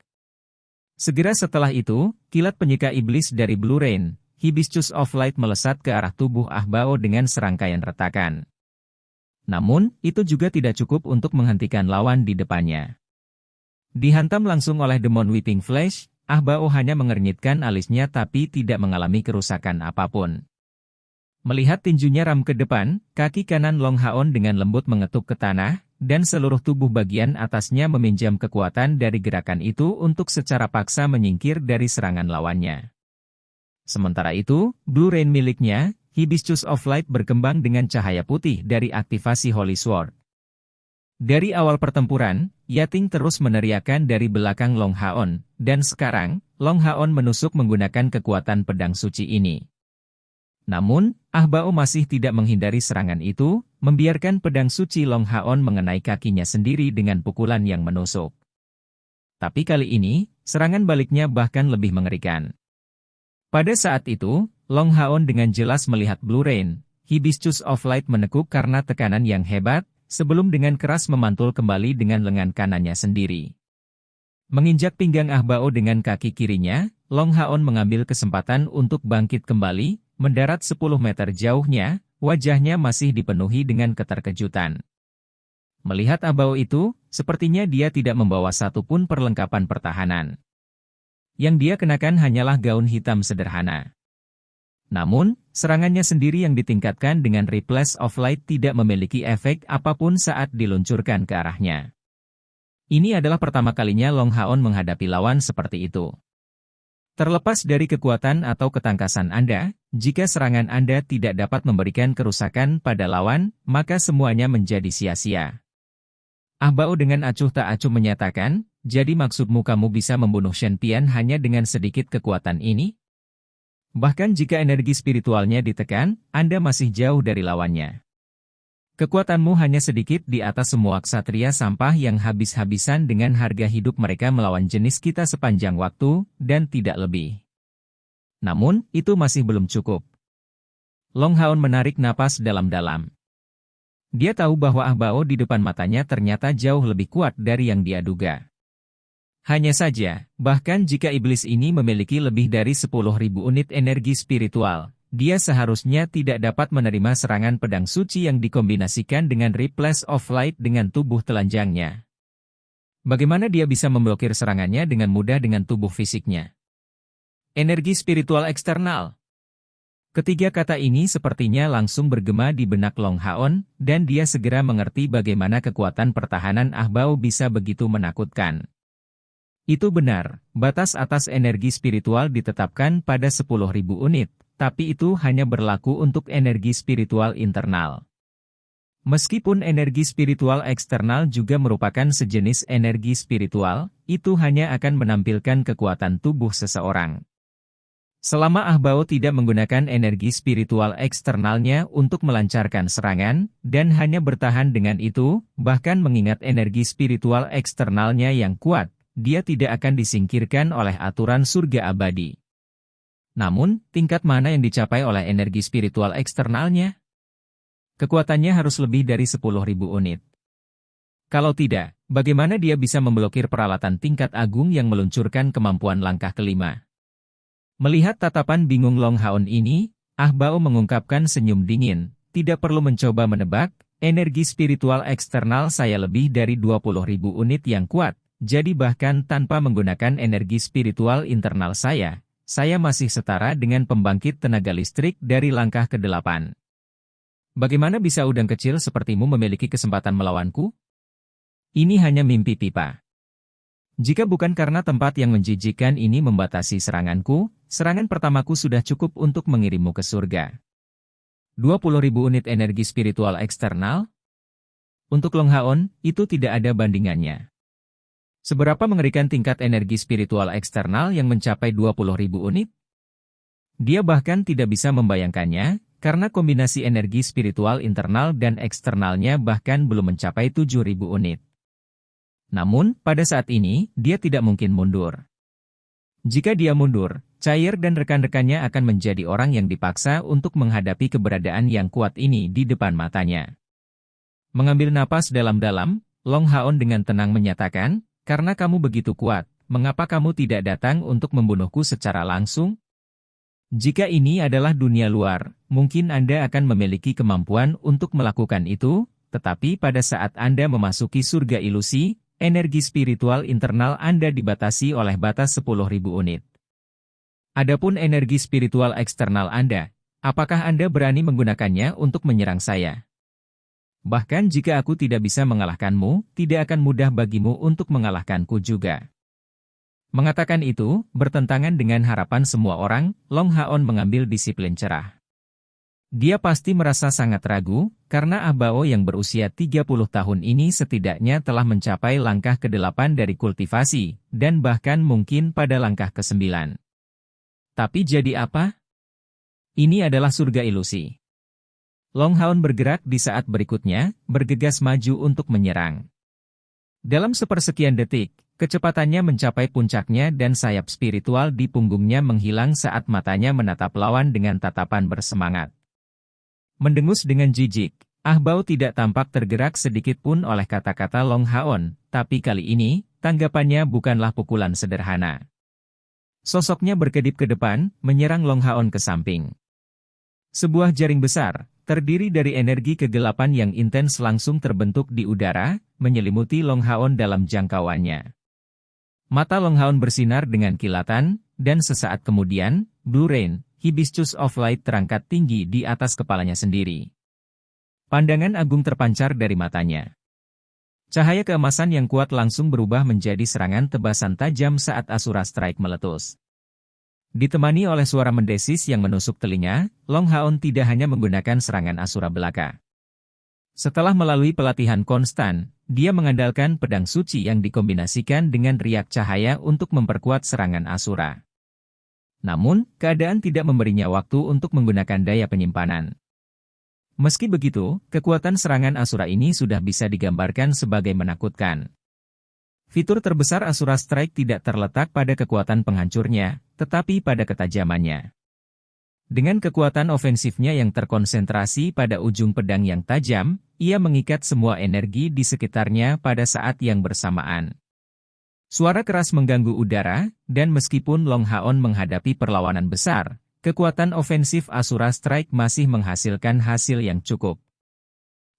Segera setelah itu, kilat penyeka iblis dari Blue Rain, Hibiscus of Light melesat ke arah tubuh Ah Bao dengan serangkaian retakan. Namun, itu juga tidak cukup untuk menghentikan lawan di depannya. Dihantam langsung oleh Demon Whipping Flash, Ah Bao hanya mengernyitkan alisnya tapi tidak mengalami kerusakan apapun. Melihat tinjunya ram ke depan, kaki kanan Long Haon dengan lembut mengetuk ke tanah, dan seluruh tubuh bagian atasnya meminjam kekuatan dari gerakan itu untuk secara paksa menyingkir dari serangan lawannya. Sementara itu, Blue Rain miliknya, Hibiscus of Light berkembang dengan cahaya putih dari aktivasi Holy Sword. Dari awal pertempuran, Yating terus meneriakkan dari belakang Long Haon, dan sekarang, Long Haon menusuk menggunakan kekuatan pedang suci ini. Namun, Ah Bao masih tidak menghindari serangan itu, membiarkan pedang suci Long Haon mengenai kakinya sendiri dengan pukulan yang menusuk. Tapi kali ini, serangan baliknya bahkan lebih mengerikan. Pada saat itu, Long Haon dengan jelas melihat Blue Rain, Hibiscus of Light menekuk karena tekanan yang hebat, sebelum dengan keras memantul kembali dengan lengan kanannya sendiri. Menginjak pinggang Ah Bao dengan kaki kirinya, Long Haon mengambil kesempatan untuk bangkit kembali, mendarat 10 meter jauhnya, wajahnya masih dipenuhi dengan keterkejutan. Melihat Ah Bao itu, sepertinya dia tidak membawa satupun perlengkapan pertahanan. Yang dia kenakan hanyalah gaun hitam sederhana. Namun, serangannya sendiri yang ditingkatkan dengan Ripples of Light tidak memiliki efek apapun saat diluncurkan ke arahnya. Ini adalah pertama kalinya Long Haon menghadapi lawan seperti itu. Terlepas dari kekuatan atau ketangkasan Anda, jika serangan Anda tidak dapat memberikan kerusakan pada lawan, maka semuanya menjadi sia-sia. Ah Bao dengan acuh tak acuh menyatakan, jadi maksudmu kamu bisa membunuh Shen Pian hanya dengan sedikit kekuatan ini? Bahkan jika energi spiritualnya ditekan, Anda masih jauh dari lawannya. Kekuatanmu hanya sedikit di atas semua ksatria sampah yang habis-habisan dengan harga hidup mereka melawan jenis kita sepanjang waktu, dan tidak lebih. Namun, itu masih belum cukup. Long Haon menarik napas dalam-dalam. Dia tahu bahwa Ah Bao di depan matanya ternyata jauh lebih kuat dari yang dia duga. Hanya saja, bahkan jika iblis ini memiliki lebih dari 10.000 unit energi spiritual, dia seharusnya tidak dapat menerima serangan pedang suci yang dikombinasikan dengan Ripples of Light dengan tubuh telanjangnya. Bagaimana dia bisa memblokir serangannya dengan mudah dengan tubuh fisiknya? Energi spiritual eksternal. Ketiga kata ini sepertinya langsung bergema di benak Long Haon, dan dia segera mengerti bagaimana kekuatan pertahanan Ah Bao bisa begitu menakutkan. Itu benar, batas atas energi spiritual ditetapkan pada 10.000 unit, tapi itu hanya berlaku untuk energi spiritual internal. Meskipun energi spiritual eksternal juga merupakan sejenis energi spiritual, itu hanya akan menampilkan kekuatan tubuh seseorang. Selama Ah Bao tidak menggunakan energi spiritual eksternalnya untuk melancarkan serangan, dan hanya bertahan dengan itu, bahkan mengingat energi spiritual eksternalnya yang kuat, dia tidak akan disingkirkan oleh aturan surga abadi. Namun, tingkat mana yang dicapai oleh energi spiritual eksternalnya? Kekuatannya harus lebih dari 10.000 unit. Kalau tidak, bagaimana dia bisa memblokir peralatan tingkat agung yang meluncurkan kemampuan langkah kelima? Melihat tatapan bingung Long Haon ini, Ah Bao mengungkapkan senyum dingin, tidak perlu mencoba menebak, energi spiritual eksternal saya lebih dari 20.000 unit yang kuat. Jadi bahkan tanpa menggunakan energi spiritual internal saya, saya masih setara dengan pembangkit tenaga listrik dari langkah ke-8. Bagaimana bisa udang kecil sepertimu memiliki kesempatan melawanku? Ini hanya mimpi pipa. Jika bukan karena tempat yang menjijikkan ini membatasi seranganku, serangan pertamaku sudah cukup untuk mengirimmu ke surga. 20.000 unit energi spiritual eksternal? Untuk Long Haon, itu tidak ada bandingannya. Seberapa mengerikan tingkat energi spiritual eksternal yang mencapai 20.000 unit? Dia bahkan tidak bisa membayangkannya, karena kombinasi energi spiritual internal dan eksternalnya bahkan belum mencapai 7.000 unit. Namun, pada saat ini, dia tidak mungkin mundur. Jika dia mundur, Cair dan rekan-rekannya akan menjadi orang yang dipaksa untuk menghadapi keberadaan yang kuat ini di depan matanya. Mengambil napas dalam-dalam, Long Haon dengan tenang menyatakan, "Karena kamu begitu kuat, mengapa kamu tidak datang untuk membunuhku secara langsung? Jika ini adalah dunia luar, mungkin Anda akan memiliki kemampuan untuk melakukan itu, tetapi pada saat Anda memasuki surga ilusi, energi spiritual internal Anda dibatasi oleh batas 10.000 unit. Adapun energi spiritual eksternal Anda, apakah Anda berani menggunakannya untuk menyerang saya? Bahkan jika aku tidak bisa mengalahkanmu, tidak akan mudah bagimu untuk mengalahkanku juga." Mengatakan itu, bertentangan dengan harapan semua orang, Long Haon mengambil disiplin cerah. Dia pasti merasa sangat ragu, karena Ah Bao yang berusia 30 tahun ini setidaknya telah mencapai langkah ke-8 dari kultivasi, dan bahkan mungkin pada langkah ke-9. Tapi jadi apa? Ini adalah surga ilusi. Long Haon bergerak di saat berikutnya, bergegas maju untuk menyerang. Dalam sepersekian detik, kecepatannya mencapai puncaknya dan sayap spiritual di punggungnya menghilang saat matanya menatap lawan dengan tatapan bersemangat. Mendengus dengan jijik, Ah Bao tidak tampak tergerak sedikit pun oleh kata-kata Long Haon, tapi kali ini, tanggapannya bukanlah pukulan sederhana. Sosoknya berkedip ke depan, menyerang Long Haon ke samping. Sebuah jaring besar, terdiri dari energi kegelapan yang intens langsung terbentuk di udara, menyelimuti Long Haon dalam jangkauannya. Mata Long Haon bersinar dengan kilatan, dan sesaat kemudian, Blue Rain, Hibiscus of Light terangkat tinggi di atas kepalanya sendiri. Pandangan agung terpancar dari matanya. Cahaya keemasan yang kuat langsung berubah menjadi serangan tebasan tajam saat Asura Strike meletus. Ditemani oleh suara mendesis yang menusuk telinga, Long Haon tidak hanya menggunakan serangan Asura belaka. Setelah melalui pelatihan konstan, dia mengandalkan pedang suci yang dikombinasikan dengan riak cahaya untuk memperkuat serangan Asura. Namun, keadaan tidak memberinya waktu untuk menggunakan daya penyimpanan. Meski begitu, kekuatan serangan Asura ini sudah bisa digambarkan sebagai menakutkan. Fitur terbesar Asura Strike tidak terletak pada kekuatan penghancurnya, tetapi pada ketajamannya. Dengan kekuatan ofensifnya yang terkonsentrasi pada ujung pedang yang tajam, ia mengikat semua energi di sekitarnya pada saat yang bersamaan. Suara keras mengganggu udara, dan meskipun Long Haon menghadapi perlawanan besar, kekuatan ofensif Asura Strike masih menghasilkan hasil yang cukup.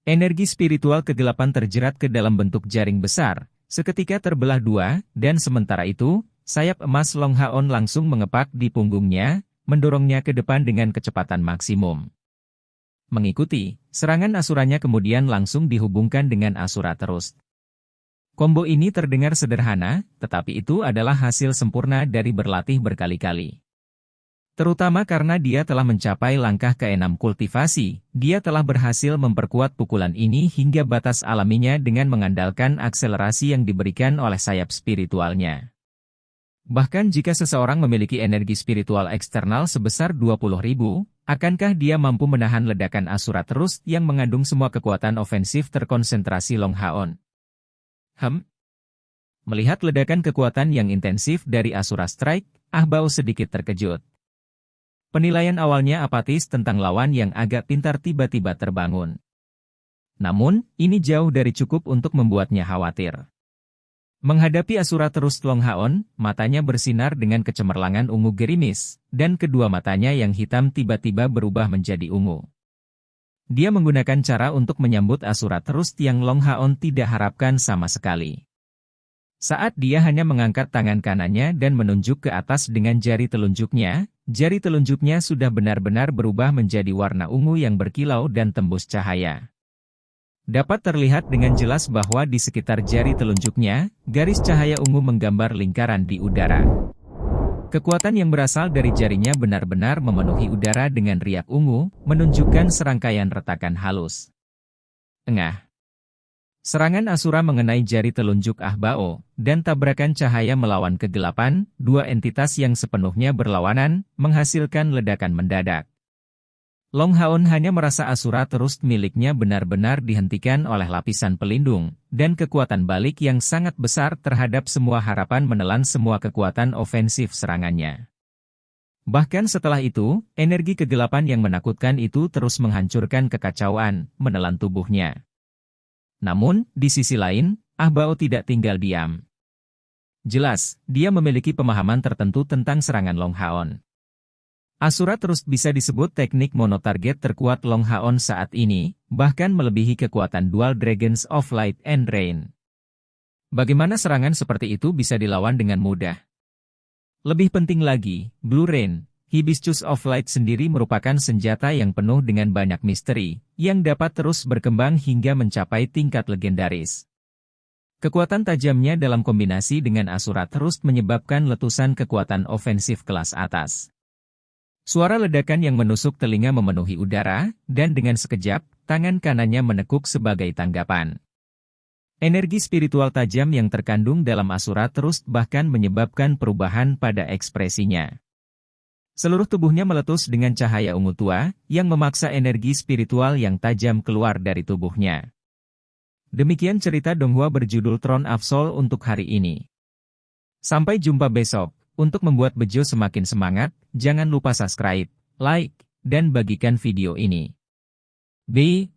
Energi spiritual kegelapan terjerat ke dalam bentuk jaring besar, seketika terbelah dua, dan sementara itu, sayap emas Long Haon langsung mengepak di punggungnya, mendorongnya ke depan dengan kecepatan maksimum. Mengikuti, serangan Asuranya kemudian langsung dihubungkan dengan Asura terus. Combo ini terdengar sederhana, tetapi itu adalah hasil sempurna dari berlatih berkali-kali. Terutama karena dia telah mencapai langkah ke-6 kultivasi, dia telah berhasil memperkuat pukulan ini hingga batas alaminya dengan mengandalkan akselerasi yang diberikan oleh sayap spiritualnya. Bahkan jika seseorang memiliki energi spiritual eksternal sebesar 20.000, akankah dia mampu menahan ledakan Asura terus yang mengandung semua kekuatan ofensif terkonsentrasi Long Haon? Melihat ledakan kekuatan yang intensif dari Asura Strike, Ah Bao sedikit terkejut. Penilaian awalnya apatis tentang lawan yang agak pintar tiba-tiba terbangun. Namun, ini jauh dari cukup untuk membuatnya khawatir. Menghadapi Asura terus Long Haon, matanya bersinar dengan kecemerlangan ungu gerimis, dan kedua matanya yang hitam tiba-tiba berubah menjadi ungu. Dia menggunakan cara untuk menyambut Asura terus yang Long Haon tidak harapkan sama sekali. Saat dia hanya mengangkat tangan kanannya dan menunjuk ke atas dengan jari telunjuknya sudah benar-benar berubah menjadi warna ungu yang berkilau dan tembus cahaya. Dapat terlihat dengan jelas bahwa di sekitar jari telunjuknya, garis cahaya ungu menggambar lingkaran di udara. Kekuatan yang berasal dari jarinya benar-benar memenuhi udara dengan riak ungu, menunjukkan serangkaian retakan halus. Engah. Serangan Asura mengenai jari telunjuk Ahbao, dan tabrakan cahaya melawan kegelapan, dua entitas yang sepenuhnya berlawanan, menghasilkan ledakan mendadak. Long Haon hanya merasa Asura terus miliknya benar-benar dihentikan oleh lapisan pelindung, dan kekuatan balik yang sangat besar terhadap semua harapan menelan semua kekuatan ofensif serangannya. Bahkan setelah itu, energi kegelapan yang menakutkan itu terus menghancurkan kekacauan, menelan tubuhnya. Namun, di sisi lain, Ahbao tidak tinggal diam. Jelas, dia memiliki pemahaman tertentu tentang serangan Long Haon. Asura terus bisa disebut teknik monotarget terkuat Long Haon saat ini, bahkan melebihi kekuatan Dual Dragons of Light and Rain. Bagaimana serangan seperti itu bisa dilawan dengan mudah? Lebih penting lagi, Blue Rain, Hibiscus of Light sendiri merupakan senjata yang penuh dengan banyak misteri, yang dapat terus berkembang hingga mencapai tingkat legendaris. Kekuatan tajamnya dalam kombinasi dengan Asura terus menyebabkan letusan kekuatan ofensif kelas atas. Suara ledakan yang menusuk telinga memenuhi udara, dan dengan sekejap, tangan kanannya menekuk sebagai tanggapan. Energi spiritual tajam yang terkandung dalam Asura terus bahkan menyebabkan perubahan pada ekspresinya. Seluruh tubuhnya meletus dengan cahaya ungu tua, yang memaksa energi spiritual yang tajam keluar dari tubuhnya. Demikian cerita Donghua berjudul Throne of Soul untuk hari ini. Sampai jumpa besok. Untuk membuat Bejo semakin semangat, jangan lupa subscribe, like, dan bagikan video ini. Bye.